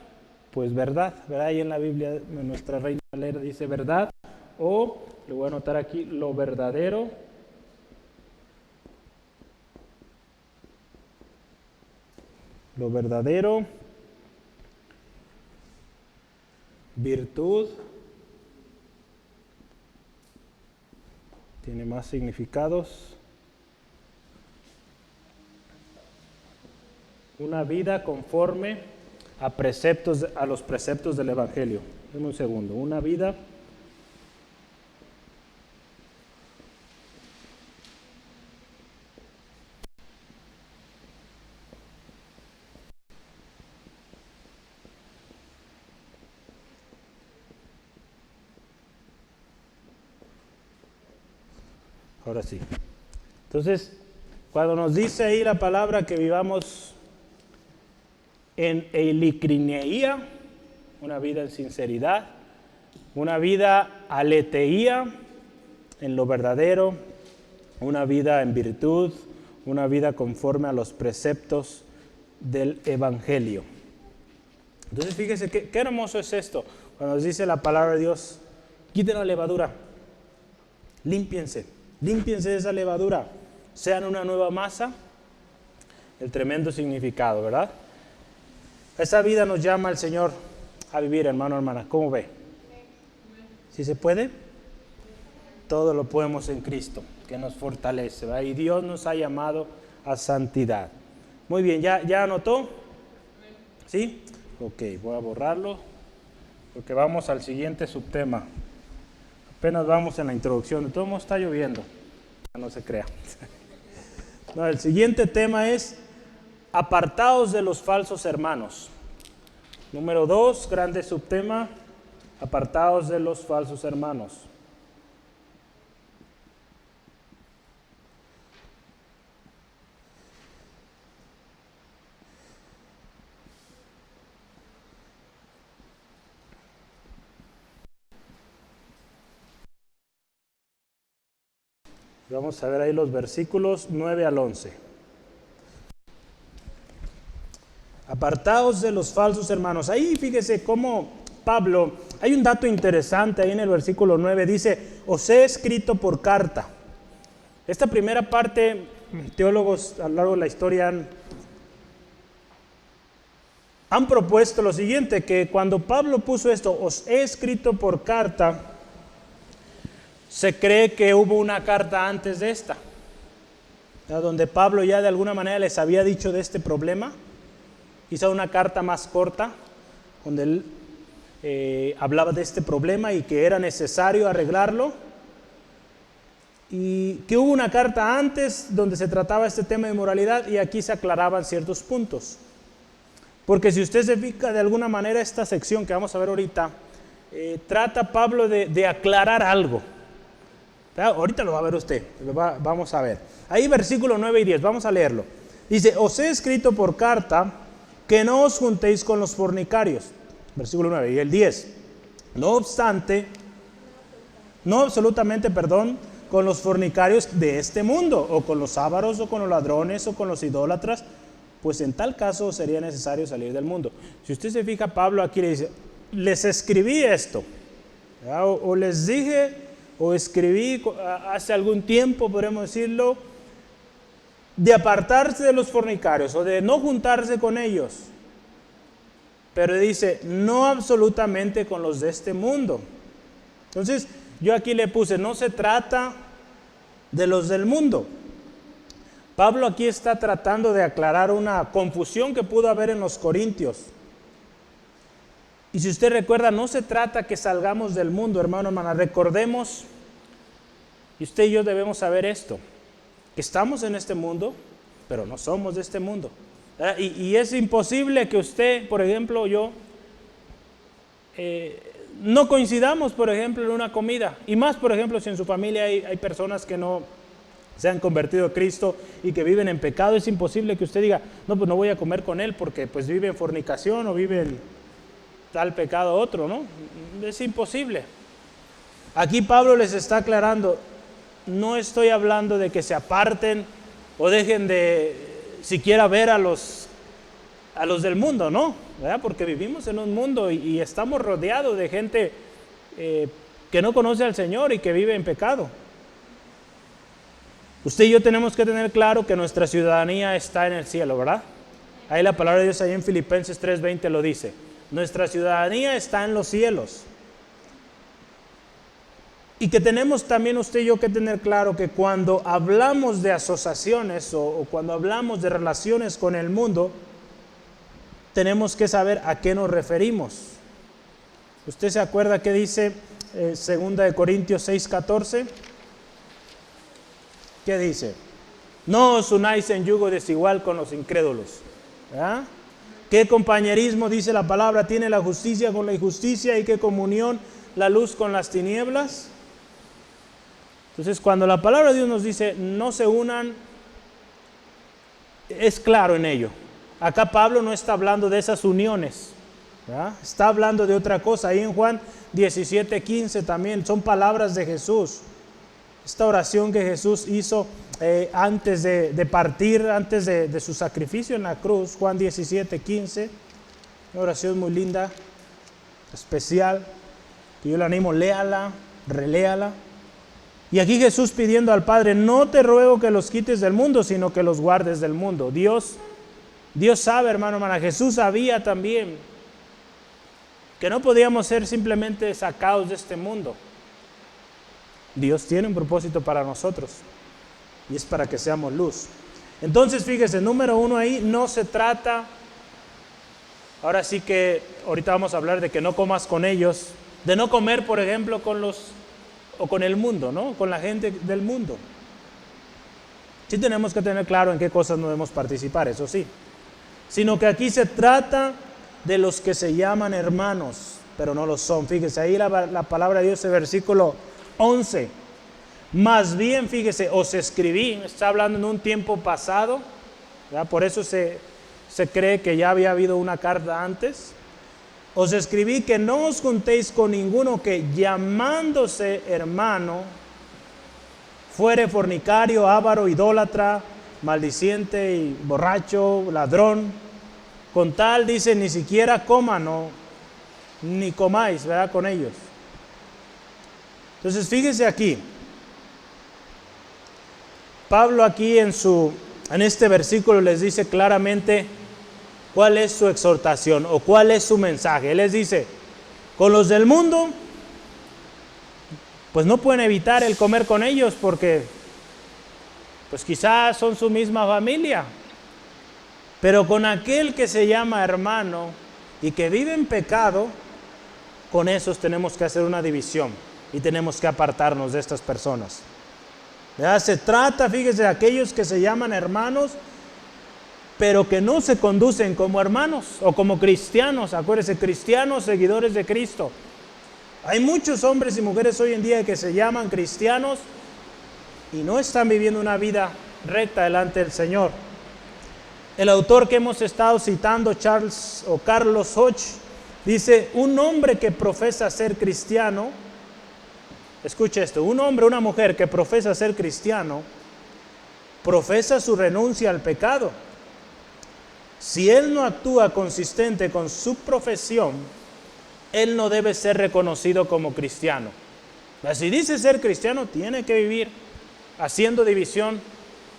Pues verdad, ¿verdad? Ahí en la Biblia, nuestra Reina Valera dice verdad, o, le voy a anotar aquí, lo verdadero. Lo verdadero, virtud. Tiene más significados. Una vida conforme a los preceptos del Evangelio. Deme un segundo. Una vida ahora sí. Entonces, cuando nos dice ahí la palabra que vivamos en eilicrineia, una vida en sinceridad, una vida aletheia, en lo verdadero, una vida en virtud, una vida conforme a los preceptos del Evangelio. Entonces, fíjese qué hermoso es esto, cuando nos dice la palabra de Dios, quiten la levadura, límpiense de esa levadura, sean una nueva masa. El tremendo significado, ¿verdad? Esa vida nos llama el Señor a vivir, hermano, hermana. ¿Cómo ve? ¿Sí se puede? Todo lo podemos en Cristo, que nos fortalece, ¿verdad? Y Dios nos ha llamado a santidad. Muy bien, ¿ya anotó? ¿Sí? Ok, voy a borrarlo, porque vamos al siguiente subtema. Apenas vamos en la introducción, de todo modo está lloviendo, no se crea. No, el siguiente tema es apartados de los falsos hermanos. Número 2, grande subtema, apartados de los falsos hermanos. Vamos a ver ahí los versículos 9 al 11. Apartados de los falsos hermanos. Ahí fíjese cómo Pablo, hay un dato interesante ahí en el versículo 9, dice, os he escrito por carta. Esta primera parte, teólogos a lo largo de la historia han propuesto lo siguiente, que cuando Pablo puso esto, os he escrito por carta, se cree que hubo una carta antes de esta, donde Pablo ya de alguna manera les había dicho de este problema, quizá una carta más corta, donde él hablaba de este problema y que era necesario arreglarlo, y que hubo una carta antes donde se trataba este tema de moralidad y aquí se aclaraban ciertos puntos. Porque si usted se fija de alguna manera esta sección que vamos a ver ahorita, trata Pablo de aclarar algo. Ahorita lo va a ver usted, vamos a ver. Ahí versículo 9 y 10, vamos a leerlo. Dice, os he escrito por carta que no os juntéis con los fornicarios. Versículo 9 y el 10. No obstante, no absolutamente, con los fornicarios de este mundo, o con los ávaros, o con los ladrones, o con los idólatras, pues en tal caso sería necesario salir del mundo. Si usted se fija, Pablo aquí le dice, les escribí esto, o les dije, o escribí hace algún tiempo, podemos decirlo, de apartarse de los fornicarios, o de no juntarse con ellos. Pero dice, no absolutamente con los de este mundo. Entonces, yo aquí le puse, no se trata de los del mundo. Pablo aquí está tratando de aclarar una confusión que pudo haber en los corintios. Y si usted recuerda, no se trata que salgamos del mundo, hermano, hermana. Recordemos, y usted y yo debemos saber esto, que estamos en este mundo, pero no somos de este mundo. Y es imposible que usted, por ejemplo, yo, no coincidamos, por ejemplo, en una comida. Y más, por ejemplo, si en su familia hay personas que no se han convertido a Cristo y que viven en pecado, es imposible que usted diga, no, pues no voy a comer con él porque pues vive en fornicación o vive en tal pecado otro, ¿no? Es imposible. Aquí Pablo les está aclarando, no estoy hablando de que se aparten o dejen de siquiera ver a los del mundo, ¿no? ¿Verdad? Porque vivimos en un mundo y estamos rodeados de gente que no conoce al Señor y que vive en pecado. Usted y yo tenemos que tener claro que nuestra ciudadanía está en el cielo, ¿verdad? Ahí la palabra de Dios ahí en Filipenses 3:20 lo dice. Nuestra ciudadanía está en los cielos. Y que tenemos también usted y yo que tener claro que cuando hablamos de asociaciones o cuando hablamos de relaciones con el mundo, tenemos que saber a qué nos referimos. ¿Usted se acuerda qué dice 2 Corintios 6:14? ¿Qué dice? No os unáis en yugo desigual con los incrédulos. ¿Verdad? ¿Qué compañerismo, dice la palabra, tiene la justicia con la injusticia y qué comunión la luz con las tinieblas? Entonces, cuando la palabra de Dios nos dice no se unan, es claro en ello. Acá Pablo no está hablando de esas uniones, ¿verdad? Está hablando de otra cosa. Ahí en Juan 17:15 también son palabras de Jesús. Esta oración que Jesús hizo antes de partir, antes de su sacrificio en la cruz, Juan 17:15, una oración muy linda, especial, que yo le animo, léala, reléala. Y aquí Jesús pidiendo al Padre, no te ruego que los quites del mundo, sino que los guardes del mundo. Dios sabe, hermano, hermana, Jesús sabía también que no podíamos ser simplemente sacados de este mundo. Dios tiene un propósito para nosotros y es para que seamos luz. Entonces, fíjese, número uno ahí, no se trata, ahora sí que, ahorita vamos a hablar de que no comas con ellos, de no comer, por ejemplo, con el mundo, ¿no? Con la gente del mundo. Sí tenemos que tener claro en qué cosas no debemos participar, eso sí. Sino que aquí se trata de los que se llaman hermanos, pero no lo son. Fíjese, ahí la palabra de Dios, el versículo 11. Más bien, fíjese, os escribí, está hablando en un tiempo pasado, ¿verdad? Por eso se cree que ya había habido una carta antes. Os escribí que no os juntéis con ninguno que llamándose hermano fuere fornicario, avaro, idólatra, maldiciente y borracho, ladrón. Con tal, dice, ni siquiera coman o ni comáis, ¿verdad? Con ellos. Entonces, fíjese aquí. Pablo aquí en este versículo les dice claramente ¿Cuál es su exhortación o cuál es su mensaje? Él les dice, con los del mundo, pues no pueden evitar el comer con ellos porque pues quizás son su misma familia. Pero con aquel que se llama hermano y que vive en pecado, con esos tenemos que hacer una división y tenemos que apartarnos de estas personas. ¿Verdad? Se trata, fíjese, de aquellos que se llaman hermanos, pero que no se conducen como hermanos o como cristianos. Acuérdense, cristianos, seguidores de Cristo. Hay muchos hombres y mujeres hoy en día que se llaman cristianos y no están viviendo una vida recta delante del Señor. El autor que hemos estado citando, Carlos Hodge, dice, un hombre que profesa ser cristiano, escuche esto, un hombre o una mujer que profesa ser cristiano, profesa su renuncia al pecado. Si él no actúa consistente con su profesión, él no debe ser reconocido como cristiano. Si dice ser cristiano, tiene que vivir haciendo división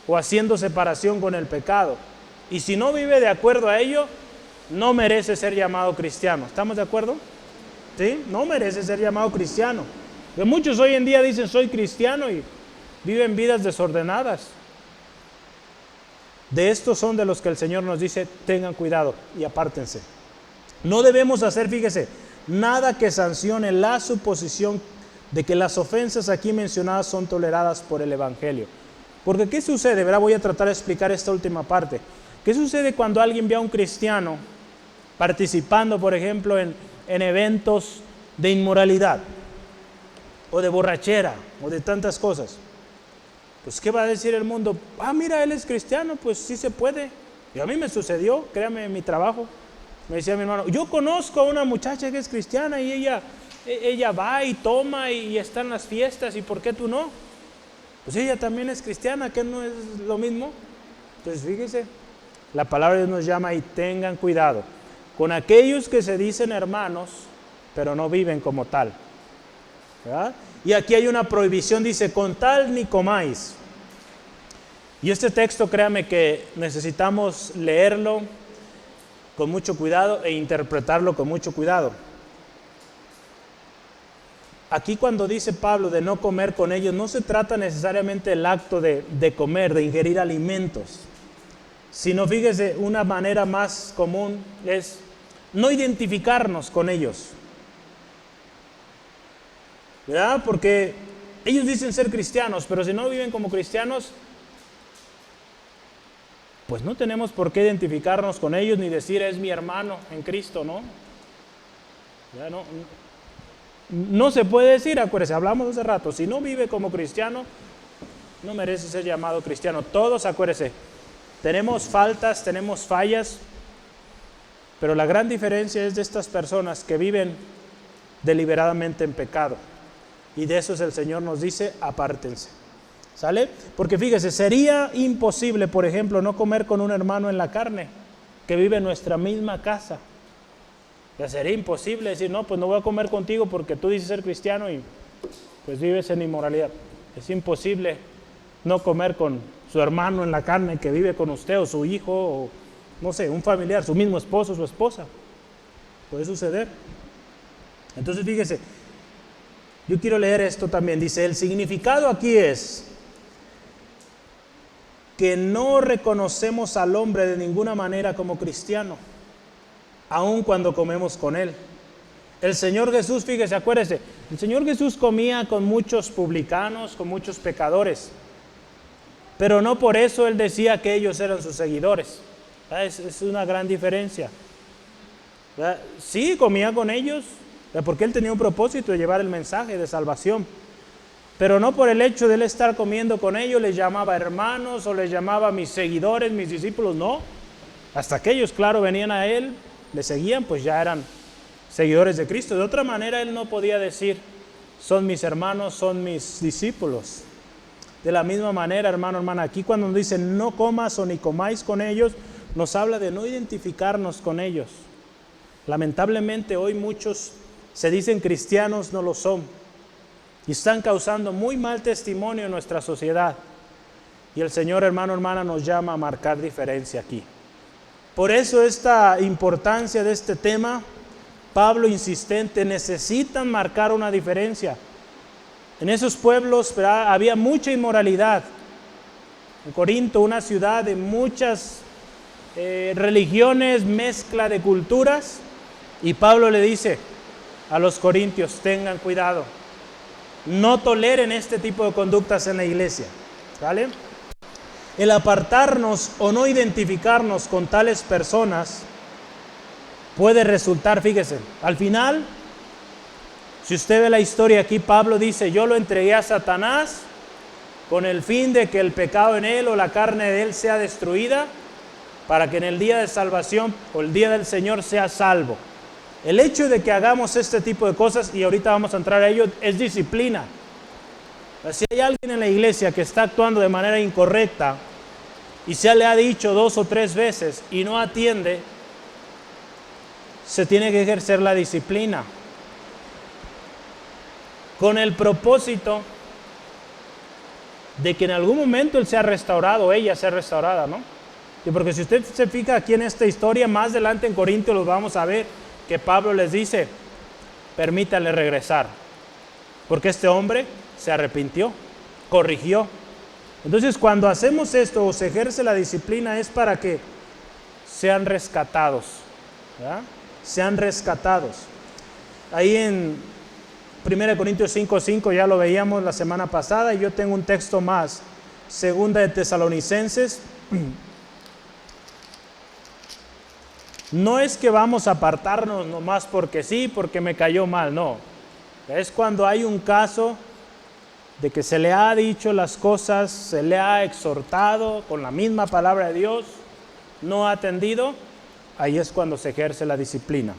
o haciendo separación con el pecado. Y si no vive de acuerdo a ello, no merece ser llamado cristiano. ¿Estamos de acuerdo? ¿Sí? No merece ser llamado cristiano. Porque muchos hoy en día dicen soy cristiano y viven vidas desordenadas. De estos son de los que el Señor nos dice, tengan cuidado y apártense. No debemos hacer, fíjese, nada que sancione la suposición de que las ofensas aquí mencionadas son toleradas por el Evangelio. Porque ¿qué sucede? ¿Verdad? Voy a tratar de explicar esta última parte. ¿Qué sucede cuando alguien ve a un cristiano participando, por ejemplo, en eventos de inmoralidad o de borrachera o de tantas cosas? Pues ¿qué va a decir el mundo? Ah, mira, él es cristiano, pues sí se puede. Y a mí me sucedió, créame, en mi trabajo. Me decía mi hermano, yo conozco a una muchacha que es cristiana y ella va y toma y está en las fiestas, ¿y por qué tú no? Pues ella también es cristiana, ¿qué no es lo mismo? Entonces fíjese, la palabra de Dios nos llama y tengan cuidado con aquellos que se dicen hermanos, pero no viven como tal. ¿Verdad? Y aquí hay una prohibición, dice, con tal ni comáis. Y este texto, créame que necesitamos leerlo con mucho cuidado e interpretarlo con mucho cuidado. Aquí cuando dice Pablo de no comer con ellos, no se trata necesariamente del acto de comer, de ingerir alimentos, sino fíjese, una manera más común es no identificarnos con ellos. ¿Verdad? Porque ellos dicen ser cristianos, pero si no viven como cristianos, pues no tenemos por qué identificarnos con ellos ni decir es mi hermano en Cristo, ¿no? Ya no se puede decir, acuérdense, hablamos hace rato, si no vive como cristiano, no merece ser llamado cristiano. Todos, acuérdense, tenemos faltas, tenemos fallas, pero la gran diferencia es de estas personas que viven deliberadamente en pecado. Y de esos el Señor nos dice, apártense. ¿Sale? Porque fíjese, sería imposible, por ejemplo, no comer con un hermano en la carne que vive en nuestra misma casa. Ya sería imposible decir, no, pues no voy a comer contigo porque tú dices ser cristiano y pues vives en inmoralidad. Es imposible no comer con su hermano en la carne que vive con usted o su hijo o no sé, un familiar, su mismo esposo, su esposa. Puede suceder. Entonces fíjese, yo quiero leer esto también. Dice, el significado aquí es que no reconocemos al hombre de ninguna manera como cristiano, aun cuando comemos con él. El Señor Jesús, fíjese, acuérdese, el Señor Jesús comía con muchos publicanos, con muchos pecadores, pero no por eso Él decía que ellos eran sus seguidores. Es una gran diferencia. ¿Verdad? Sí, comía con ellos, porque Él tenía un propósito de llevar el mensaje de salvación, pero no por el hecho de Él estar comiendo con ellos les llamaba hermanos o les llamaba mis seguidores, mis discípulos, no. Hasta que ellos, claro, venían a Él, le seguían, pues ya eran seguidores de Cristo. De otra manera Él no podía decir, son mis hermanos, son mis discípulos. De la misma manera, hermano, hermana, aquí cuando nos dicen no comas o ni comáis con ellos, nos habla de no identificarnos con ellos. Lamentablemente hoy muchos se dicen cristianos, no lo son, y están causando muy mal testimonio en nuestra sociedad. Y el Señor, hermano, hermana, nos llama a marcar diferencia aquí. Por eso esta importancia de este tema, Pablo insistente, necesitan marcar una diferencia. En esos pueblos, ¿verdad?, había mucha inmoralidad. En Corinto, una ciudad de muchas religiones, mezcla de culturas, y Pablo le dice a los corintios: tengan cuidado, no toleren este tipo de conductas en la iglesia, ¿vale? El apartarnos o no identificarnos con tales personas puede resultar, fíjese, al final, si usted ve la historia aquí, Pablo dice: yo lo entregué a Satanás con el fin de que el pecado en él o la carne de él sea destruida, para que en el día de salvación o el día del Señor sea salvo. El hecho de que hagamos este tipo de cosas, y ahorita vamos a entrar a ello, es disciplina. Si hay alguien en la iglesia que está actuando de manera incorrecta y se le ha dicho 2 o 3 veces y no atiende, se tiene que ejercer la disciplina con el propósito de que en algún momento él sea restaurado o ella sea restaurada, ¿no? Y porque si usted se fija aquí en esta historia, más adelante en Corintios los vamos a ver, que Pablo les dice: permítale regresar, porque este hombre se arrepintió, corrigió. Entonces, cuando hacemos esto o se ejerce la disciplina, es para que sean rescatados, ¿verdad? Sean rescatados. Ahí en 1 Corintios 5:5 ya lo veíamos la semana pasada, y yo tengo un texto más, 2 de Tesalonicenses. No es que vamos a apartarnos nomás porque sí, porque me cayó mal, no. Es cuando hay un caso de que se le ha dicho las cosas, se le ha exhortado con la misma palabra de Dios, no ha atendido, ahí es cuando se ejerce la disciplina.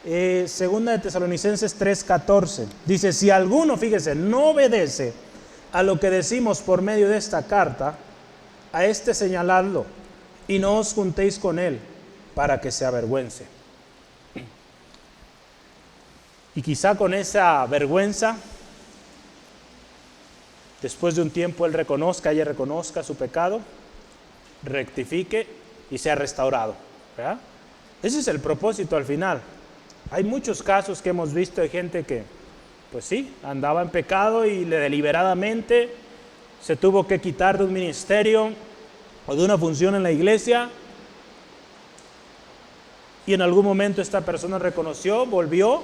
Segunda de Tesalonicenses 3:14, dice: si alguno, fíjese, no obedece a lo que decimos por medio de esta carta, a este señaladlo y no os juntéis con él, para que se avergüence. Y quizá con esa vergüenza, después de un tiempo ella reconozca su pecado, rectifique y sea restaurado, ¿verdad? Ese es el propósito al final. Hay muchos casos que hemos visto de gente que, pues sí, andaba en pecado y deliberadamente se tuvo que quitar de un ministerio o de una función en la iglesia, y en algún momento esta persona reconoció, volvió,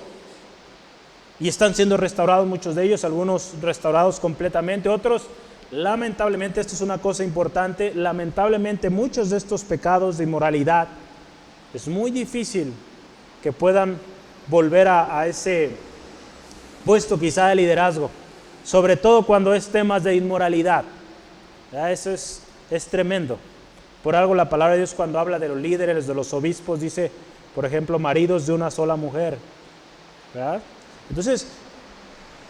y están siendo restaurados muchos de ellos, algunos restaurados completamente, otros, lamentablemente, esto es una cosa importante, lamentablemente muchos de estos pecados de inmoralidad, es muy difícil que puedan volver a ese puesto quizá de liderazgo, sobre todo cuando es temas de inmoralidad. Eso es tremendo. Por algo la palabra de Dios, cuando habla de los líderes, de los obispos, dice, por ejemplo, maridos de una sola mujer, ¿verdad? Entonces,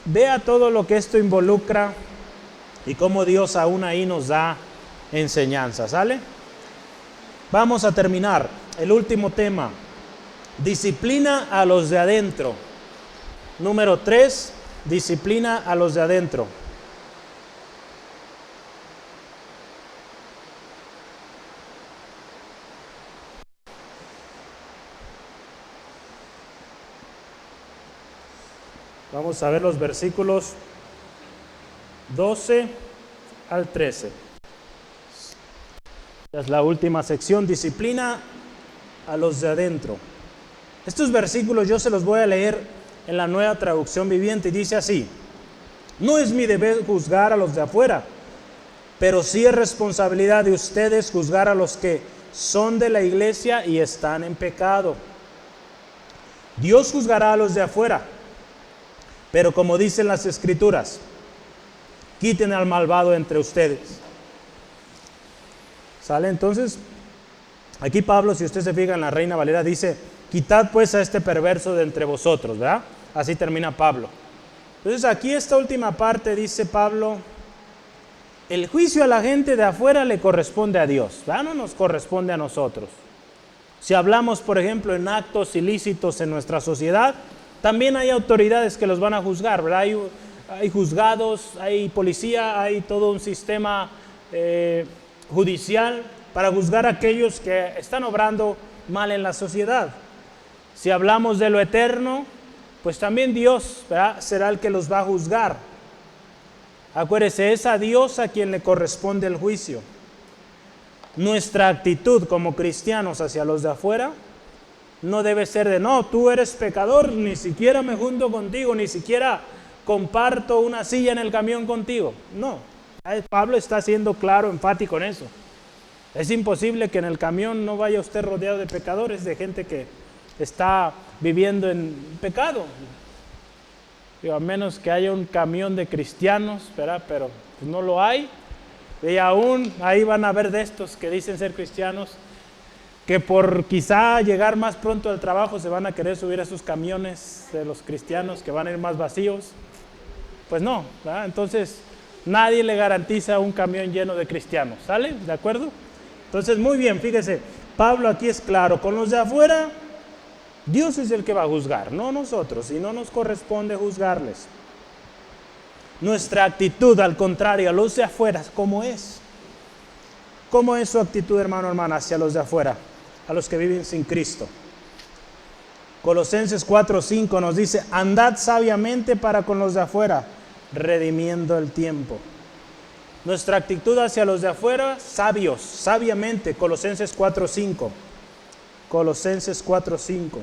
vea todo lo que esto involucra y cómo Dios aún ahí nos da enseñanza, ¿sale? Vamos a terminar el último tema: disciplina a los de adentro. Número 3, disciplina a los de adentro. Vamos a ver los versículos 12 al 13. Es la última sección, disciplina a los de adentro. Estos versículos yo se los voy a leer en la Nueva Traducción Viviente, y dice así: no es mi deber juzgar a los de afuera, pero sí es responsabilidad de ustedes juzgar a los que son de la iglesia y están en pecado. Dios juzgará a los de afuera, pero como dicen las Escrituras, quiten al malvado entre ustedes. ¿Sale? Entonces, aquí Pablo, si usted se fija en la Reina Valera, dice: quitad pues a este perverso de entre vosotros, ¿verdad? Así termina Pablo. Entonces aquí esta última parte dice Pablo: el juicio a la gente de afuera le corresponde a Dios, ¿verdad? No nos corresponde a nosotros. Si hablamos, por ejemplo, en actos ilícitos en nuestra sociedad, también hay autoridades que los van a juzgar, ¿verdad? Hay juzgados, hay policía, hay todo un sistema judicial para juzgar a aquellos que están obrando mal en la sociedad. Si hablamos de lo eterno, pues también Dios, ¿verdad?, será el que los va a juzgar. Acuérdese, es a Dios a quien le corresponde el juicio. Nuestra actitud como cristianos hacia los de afuera no debe ser de, no, tú eres pecador, ni siquiera me junto contigo, ni siquiera comparto una silla en el camión contigo. No, Pablo está siendo claro, enfático en eso. Es imposible que en el camión no vaya usted rodeado de pecadores, de gente que está viviendo en pecado. A menos que haya un camión de cristianos, ¿verdad? Pero pues no lo hay. Y aún ahí van a haber de estos que dicen ser cristianos, que por quizá llegar más pronto al trabajo se van a querer subir a sus camiones de los cristianos que van a ir más vacíos. Pues no, ¿verdad? Entonces nadie le garantiza un camión lleno de cristianos, ¿sale? ¿De acuerdo? Entonces muy bien, fíjese, Pablo aquí es claro, con los de afuera Dios es el que va a juzgar, no nosotros, y no nos corresponde juzgarles. Nuestra actitud, al contrario, a los de afuera, ¿cómo es? ¿Cómo es su actitud, hermano, hermana, hacia los de afuera, a los que viven sin Cristo? Colosenses 4:5 nos dice, andad sabiamente para con los de afuera, redimiendo el tiempo. Nuestra actitud hacia los de afuera, sabios, sabiamente, Colosenses 4:5. Colosenses 4:5.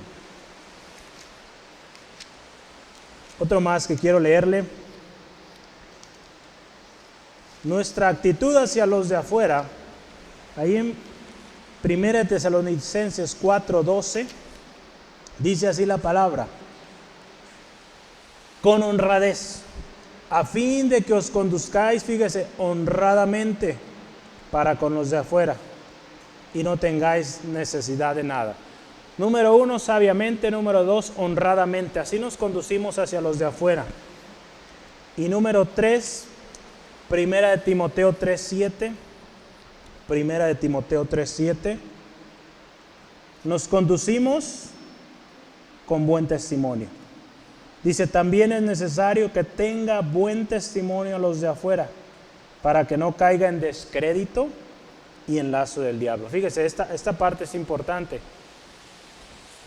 Otro más que quiero leerle. Nuestra actitud hacia los de afuera, ahí en 1 Tesalonicenses 4:12, dice así la palabra: con honradez, a fin de que os conduzcáis, fíjese, honradamente para con los de afuera, y no tengáis necesidad de nada. Número 1, sabiamente. Número 2, honradamente. Así nos conducimos hacia los de afuera. Y número 3, Primera de Timoteo 3:7. Primera de Timoteo 3:7. Nos conducimos con buen testimonio. Dice, también es necesario que tenga buen testimonio a los de afuera, para que no caiga en descrédito y en lazo del diablo. Fíjese, esta parte es importante.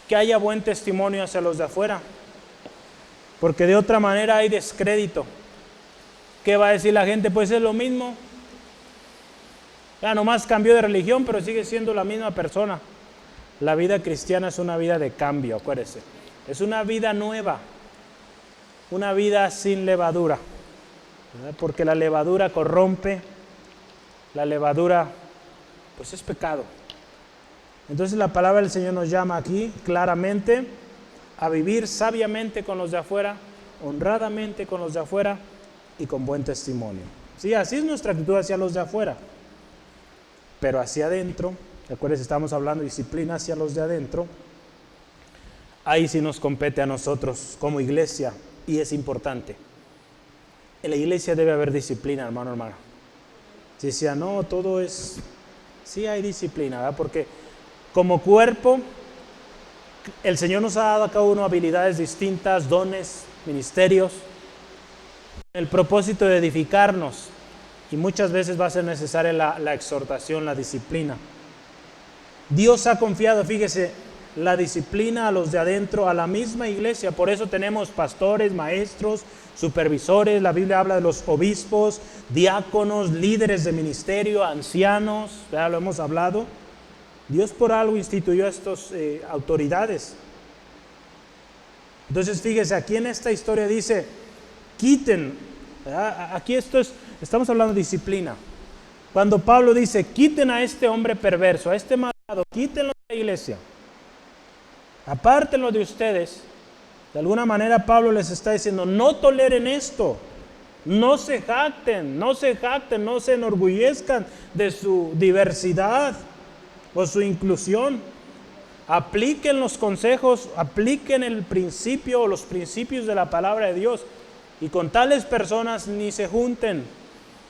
Que haya buen testimonio hacia los de afuera, porque de otra manera hay descrédito. ¿Qué va a decir la gente? Pues es lo mismo. Ya nomás cambió de religión, pero sigue siendo la misma persona. La vida cristiana es una vida de cambio, acuérdese. Es una vida nueva, una vida sin levadura, ¿verdad? Porque la levadura corrompe, la levadura pues es pecado. Entonces la palabra del Señor nos llama aquí claramente a vivir sabiamente con los de afuera, honradamente con los de afuera y con buen testimonio. Sí, así es nuestra actitud hacia los de afuera. Pero hacia adentro, acuérdense, estamos hablando de disciplina hacia los de adentro. Ahí sí nos compete a nosotros como iglesia, y es importante. En la iglesia debe haber disciplina, hermano, hermana. Si decía, no, todo es... Sí hay disciplina, ¿verdad? Porque como cuerpo, el Señor nos ha dado a cada uno habilidades distintas, dones, ministerios, el propósito de edificarnos, y muchas veces va a ser necesaria la exhortación, la disciplina. Dios ha confiado, fíjese, la disciplina a los de adentro, a la misma iglesia. Por eso tenemos pastores, maestros, supervisores. La Biblia habla de los obispos, diáconos, líderes de ministerio, ancianos, ya lo hemos hablado. Dios por algo instituyó a estas autoridades. Entonces fíjese, aquí en esta historia dice, quiten, ¿verdad? Aquí estamos hablando de disciplina. Cuando Pablo dice, quiten a este hombre perverso, a este malvado, quítenlo de la iglesia, apártenlo de ustedes. De alguna manera Pablo les está diciendo, no toleren esto, no se jacten, no se enorgullezcan de su diversidad o su inclusión. Apliquen los consejos, apliquen el principio o los principios de la palabra de Dios, y con tales personas ni se junten,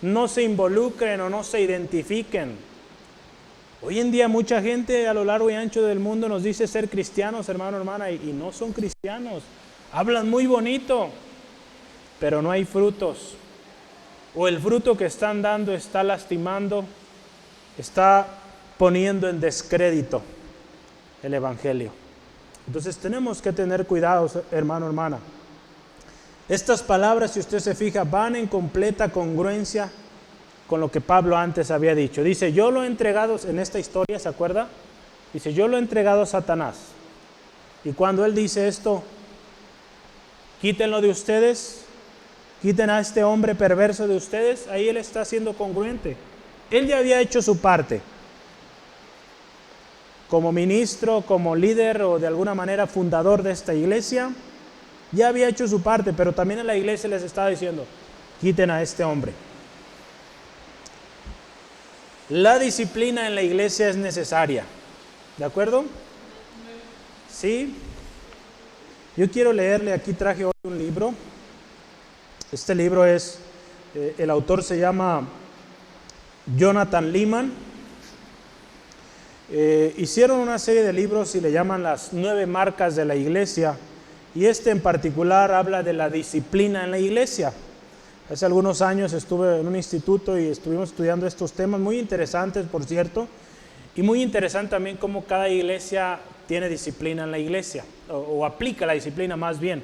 no se involucren o no se identifiquen. Hoy en día mucha gente a lo largo y ancho del mundo nos dice ser cristianos, hermano, hermana, y no son cristianos. Hablan muy bonito, pero no hay frutos. O el fruto que están dando está lastimando, está poniendo en descrédito el Evangelio. Entonces tenemos que tener cuidado, hermano, hermana. Estas palabras, si usted se fija, van en completa congruencia con lo que Pablo antes había dicho. Dice, yo lo he entregado, en esta historia, ¿se acuerda? Dice, yo lo he entregado a Satanás. Y cuando él dice esto, quítenlo de ustedes, quiten a este hombre perverso de ustedes, ahí él está siendo congruente. Él ya había hecho su parte. Como ministro, como líder o de alguna manera fundador de esta iglesia, ya había hecho su parte, pero también en la iglesia les estaba diciendo, quiten a este hombre. La disciplina en la iglesia es necesaria, ¿de acuerdo? Sí. Yo quiero leerle, aquí traje hoy un libro. Este libro es, el autor se llama Jonathan Leeman. Hicieron una serie de libros y le llaman las 9 marcas de la iglesia, y este en particular habla de la disciplina en la iglesia. Hace algunos años estuve en un instituto y estuvimos estudiando estos temas, muy interesantes, por cierto, y muy interesante también cómo cada iglesia tiene disciplina en la iglesia, o aplica la disciplina más bien,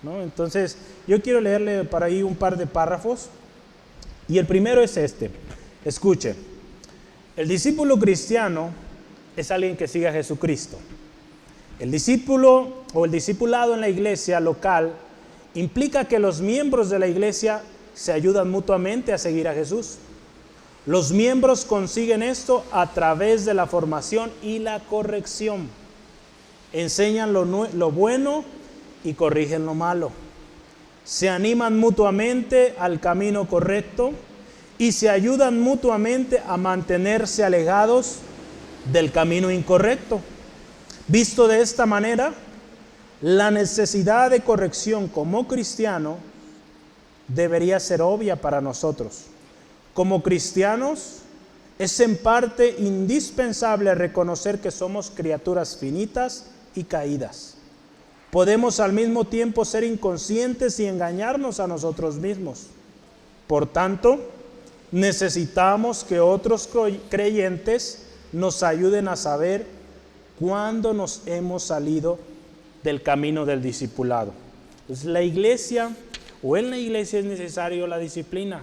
¿no? Entonces, yo quiero leerle para ahí un par de párrafos, y el primero es este. Escuche, el discípulo cristiano es alguien que sigue a Jesucristo. El discípulo o el discipulado en la iglesia local implica que los miembros de la iglesia se ayudan mutuamente a seguir a Jesús. Los miembros consiguen esto a través de la formación y la corrección. Enseñan lo bueno y corrigen lo malo. Se animan mutuamente al camino correcto y se ayudan mutuamente a mantenerse alejados del camino incorrecto. Visto de esta manera, la necesidad de corrección como cristiano debería ser obvia para nosotros. Como cristianos, es en parte indispensable reconocer que somos criaturas finitas y caídas. Podemos al mismo tiempo ser inconscientes y engañarnos a nosotros mismos. Por tanto, necesitamos que otros creyentes nos ayuden a saber cuándo nos hemos salido del camino del discipulado. Entonces, la iglesia, o en la iglesia es necesario la disciplina,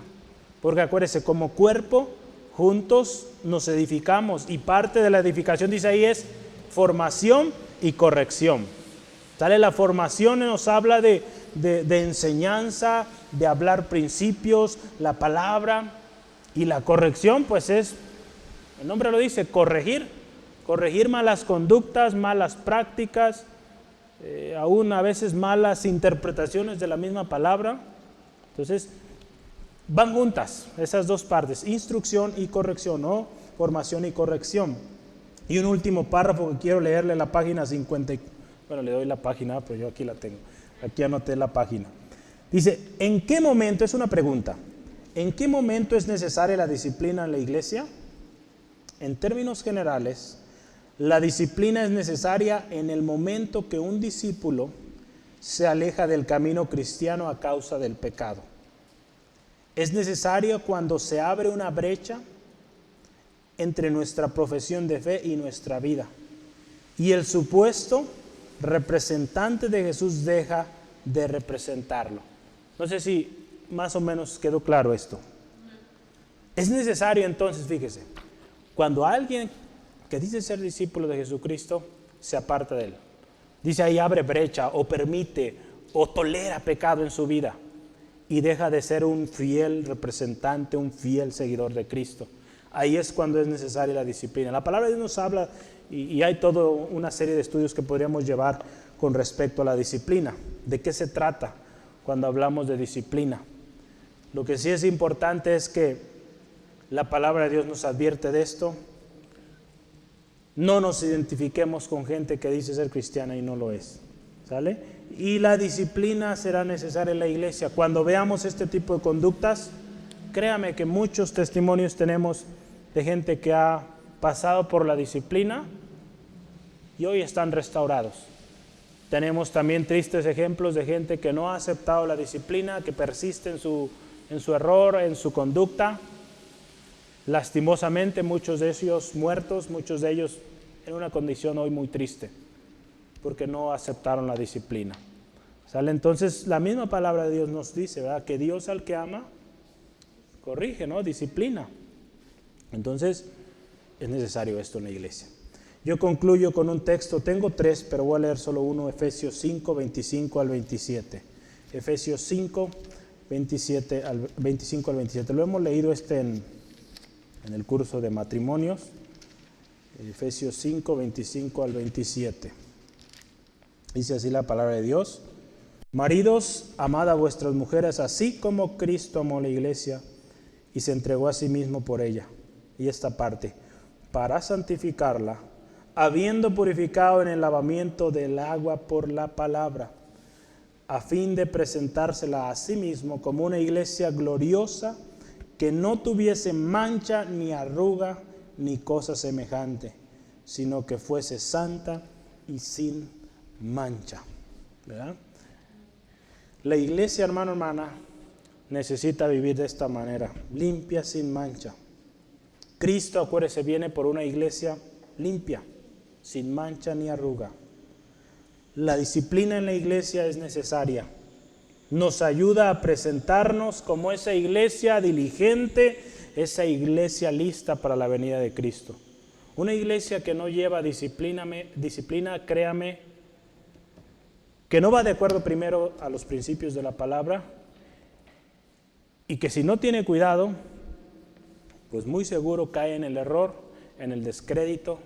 porque acuérdese, como cuerpo, juntos nos edificamos, y parte de la edificación, dice ahí, es formación y corrección. ¿Sale? La formación nos habla de enseñanza, de hablar principios, la palabra, y la corrección, pues es, el nombre lo dice, corregir malas conductas, malas prácticas, aún a veces malas interpretaciones de la misma palabra. Entonces, van juntas esas dos partes, instrucción y corrección, ¿no? Formación y corrección. Y un último párrafo que quiero leerle, la página 50. Bueno, le doy la página, pero yo aquí la tengo. Aquí anoté la página. Dice, ¿en qué momento? Es una pregunta. ¿En qué momento es necesaria la disciplina en la iglesia? En términos generales, la disciplina es necesaria en el momento que un discípulo se aleja del camino cristiano a causa del pecado. Es necesario cuando se abre una brecha entre nuestra profesión de fe y nuestra vida, y el supuesto representante de Jesús deja de representarlo. No sé si más o menos quedó claro esto. Es necesario entonces, fíjese, cuando alguien que dice ser discípulo de Jesucristo se aparta de él, dice ahí, abre brecha o permite o tolera pecado en su vida y deja de ser un fiel representante, un fiel seguidor de Cristo, ahí es cuando es necesaria la disciplina. La palabra de Dios nos habla, y hay toda una serie de estudios que podríamos llevar con respecto a la disciplina. ¿De qué se trata cuando hablamos de disciplina? Lo que sí es importante es que la palabra de Dios nos advierte de esto. No nos identifiquemos con gente que dice ser cristiana y no lo es, ¿sale? Y la disciplina será necesaria en la iglesia. Cuando veamos este tipo de conductas, créame que muchos testimonios tenemos de gente que ha pasado por la disciplina y hoy están restaurados. Tenemos también tristes ejemplos de gente que no ha aceptado la disciplina, que persiste en su error, en su conducta, Lastimosamente muchos de ellos muertos, muchos de ellos en una condición hoy muy triste, porque no aceptaron la disciplina. ¿Sale? Entonces la misma palabra de Dios nos dice, ¿verdad?, que Dios al que ama, corrige, ¿no?, disciplina. Entonces es necesario esto en la iglesia. Yo concluyo con un texto, tengo 3, pero voy a leer solo uno, Efesios 5, 25 al 27. Efesios 5, 25 al 27. Lo hemos leído en el curso de matrimonios. Efesios 5, 25 al 27. Dice así la palabra de Dios. Maridos, amad a vuestras mujeres, así como Cristo amó la iglesia y se entregó a sí mismo por ella. Y esta parte, para santificarla, habiendo purificado en el lavamiento del agua por la palabra, a fin de presentársela a sí mismo como una iglesia gloriosa, que no tuviese mancha ni arruga ni cosa semejante, sino que fuese santa y sin mancha. ¿Verdad? La iglesia, hermano, hermana, necesita vivir de esta manera, limpia, sin mancha. Cristo, acuérdese, viene por una iglesia limpia, sin mancha ni arruga. La disciplina en la iglesia es necesaria. Nos ayuda a presentarnos como esa iglesia diligente, esa iglesia lista para la venida de Cristo. Una iglesia que no lleva disciplina, créame, que no va de acuerdo primero a los principios de la palabra, y que si no tiene cuidado, pues muy seguro cae en el error, en el descrédito,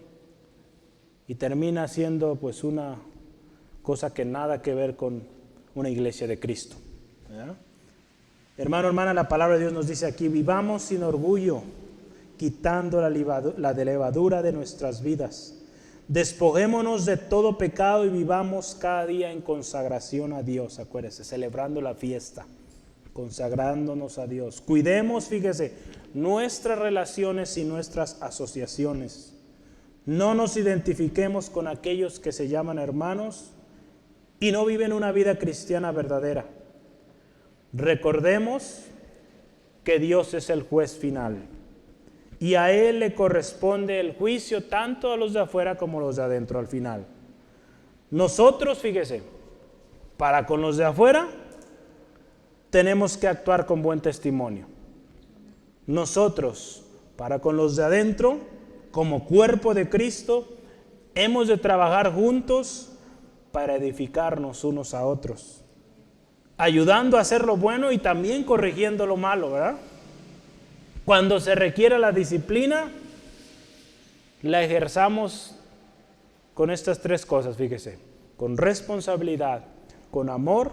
y termina siendo pues una cosa que nada que ver con una iglesia de Cristo. ¿Verdad? Hermano, hermana, la palabra de Dios nos dice aquí, vivamos sin orgullo, quitando la levadura de nuestras vidas. Despojémonos de todo pecado y vivamos cada día en consagración a Dios, acuérdese, celebrando la fiesta, consagrándonos a Dios. Cuidemos, fíjese, nuestras relaciones y nuestras asociaciones. No nos identifiquemos con aquellos que se llaman hermanos y no viven una vida cristiana verdadera. Recordemos que Dios es el juez final y a Él le corresponde el juicio tanto a los de afuera como a los de adentro al final. Nosotros, fíjese, para con los de afuera tenemos que actuar con buen testimonio. Nosotros, para con los de adentro, como cuerpo de Cristo, hemos de trabajar juntos para edificarnos unos a otros, ayudando a hacer lo bueno y también corrigiendo lo malo, ¿verdad? Cuando se requiera la disciplina, la ejerzamos con estas 3 cosas, fíjese, con responsabilidad, con amor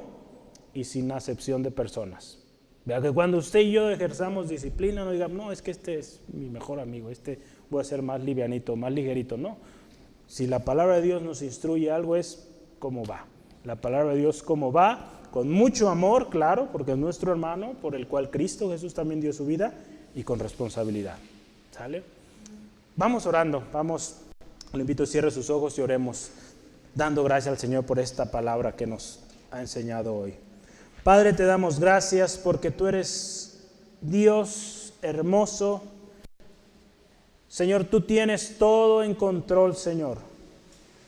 y sin acepción de personas. Vea que cuando usted y yo ejerzamos disciplina, no digamos, no, es que este es mi mejor amigo, este voy a ser más livianito, más ligerito, no. Si la palabra de Dios nos instruye algo, es cómo va. La palabra de Dios cómo va, con mucho amor, claro, porque es nuestro hermano, por el cual Cristo Jesús también dio su vida, y con responsabilidad. ¿Sale? Vamos orando, le invito a cierre sus ojos y oremos, dando gracias al Señor por esta palabra que nos ha enseñado hoy. Padre, te damos gracias porque tú eres Dios hermoso. Señor, tú tienes todo en control, Señor.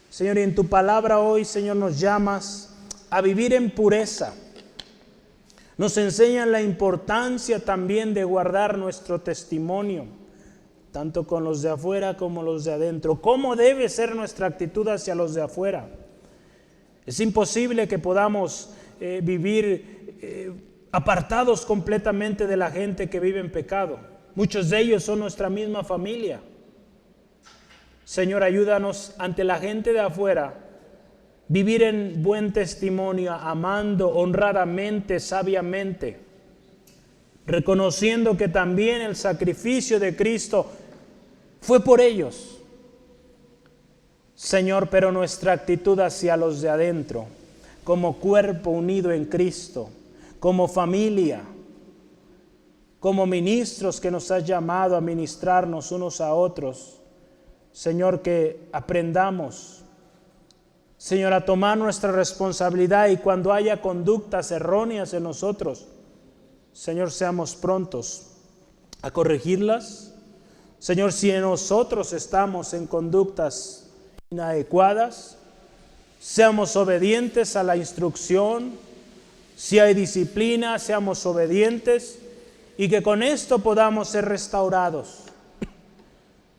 Señor, y en tu palabra hoy, Señor, nos llamas a vivir en pureza. Nos enseñan la importancia también de guardar nuestro testimonio, tanto con los de afuera como los de adentro. ¿Cómo debe ser nuestra actitud hacia los de afuera? Es imposible que podamos vivir apartados completamente de la gente que vive en pecado. Muchos de ellos son nuestra misma familia. Señor, ayúdanos ante la gente de afuera, vivir en buen testimonio, amando honradamente, sabiamente, reconociendo que también el sacrificio de Cristo fue por ellos. Señor, pero nuestra actitud hacia los de adentro, como cuerpo unido en Cristo, como familia, como ministros que nos has llamado a ministrarnos unos a otros, Señor, que aprendamos, Señor, a tomar nuestra responsabilidad y cuando haya conductas erróneas en nosotros, Señor, seamos prontos a corregirlas, Señor, si nosotros estamos en conductas inadecuadas, seamos obedientes a la instrucción. Si hay disciplina, seamos obedientes y que con esto podamos ser restaurados.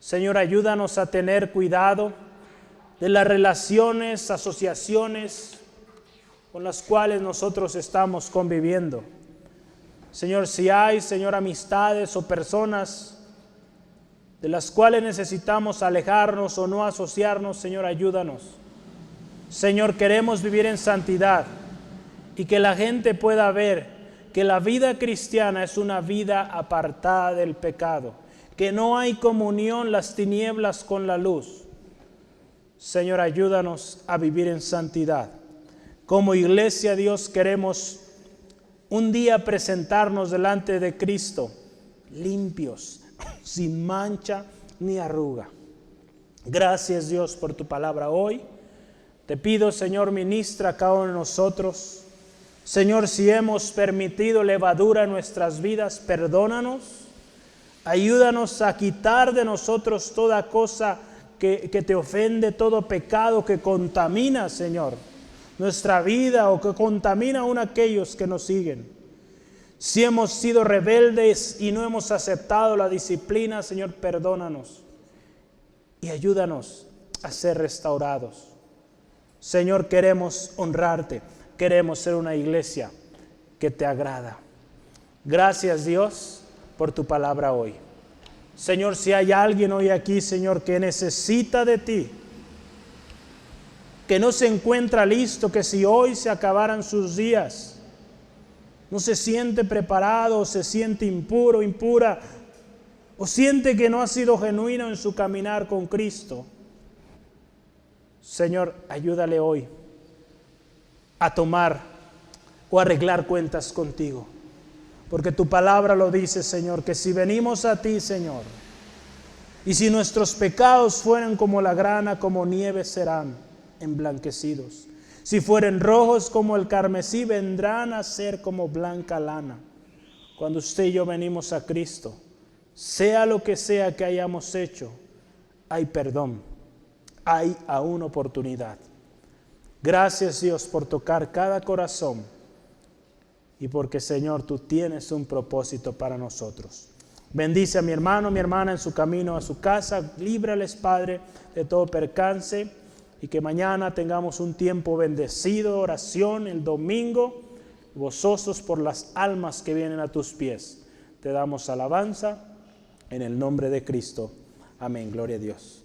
Señor, ayúdanos a tener cuidado de las relaciones, asociaciones con las cuales nosotros estamos conviviendo. Señor, si hay, Señor, amistades o personas de las cuales necesitamos alejarnos o no asociarnos, Señor, ayúdanos. Señor, queremos vivir en santidad y que la gente pueda ver que la vida cristiana es una vida apartada del pecado, que no hay comunión las tinieblas con la luz. Señor, ayúdanos a vivir en santidad. Como iglesia, Dios, queremos un día presentarnos delante de Cristo limpios, sin mancha ni arruga. Gracias, Dios, por tu palabra hoy. Te pido, Señor, ministra a cada uno de nosotros. Señor, si hemos permitido levadura en nuestras vidas, perdónanos. Ayúdanos a quitar de nosotros toda cosa que te ofende, todo pecado que contamina, Señor, nuestra vida o que contamina aún aquellos que nos siguen. Si hemos sido rebeldes y no hemos aceptado la disciplina, Señor, perdónanos y ayúdanos a ser restaurados. Señor, queremos honrarte, queremos ser una iglesia que te agrada. Gracias, Dios, por tu palabra hoy. Señor, si hay alguien hoy aquí, Señor, que necesita de ti, que no se encuentra listo, que si hoy se acabaran sus días, no se siente preparado, se siente impuro, impura, o siente que no ha sido genuino en su caminar con Cristo, Señor, ayúdale hoy a tomar o arreglar cuentas contigo. Porque tu palabra lo dice, Señor, que si venimos a ti, Señor, y si nuestros pecados fueran como la grana, como nieve serán emblanquecidos. Si fueren rojos como el carmesí, vendrán a ser como blanca lana. Cuando usted y yo venimos a Cristo, sea lo que sea que hayamos hecho, hay perdón, hay aún oportunidad. Gracias, Dios, por tocar cada corazón y porque, Señor, tú tienes un propósito para nosotros. Bendice a mi hermano, mi hermana en su camino a su casa. Líbrales, Padre, de todo percance y que mañana tengamos un tiempo bendecido de oración el domingo, gozosos por las almas que vienen a tus pies. Te damos alabanza en el nombre de Cristo. Amén. Gloria a Dios.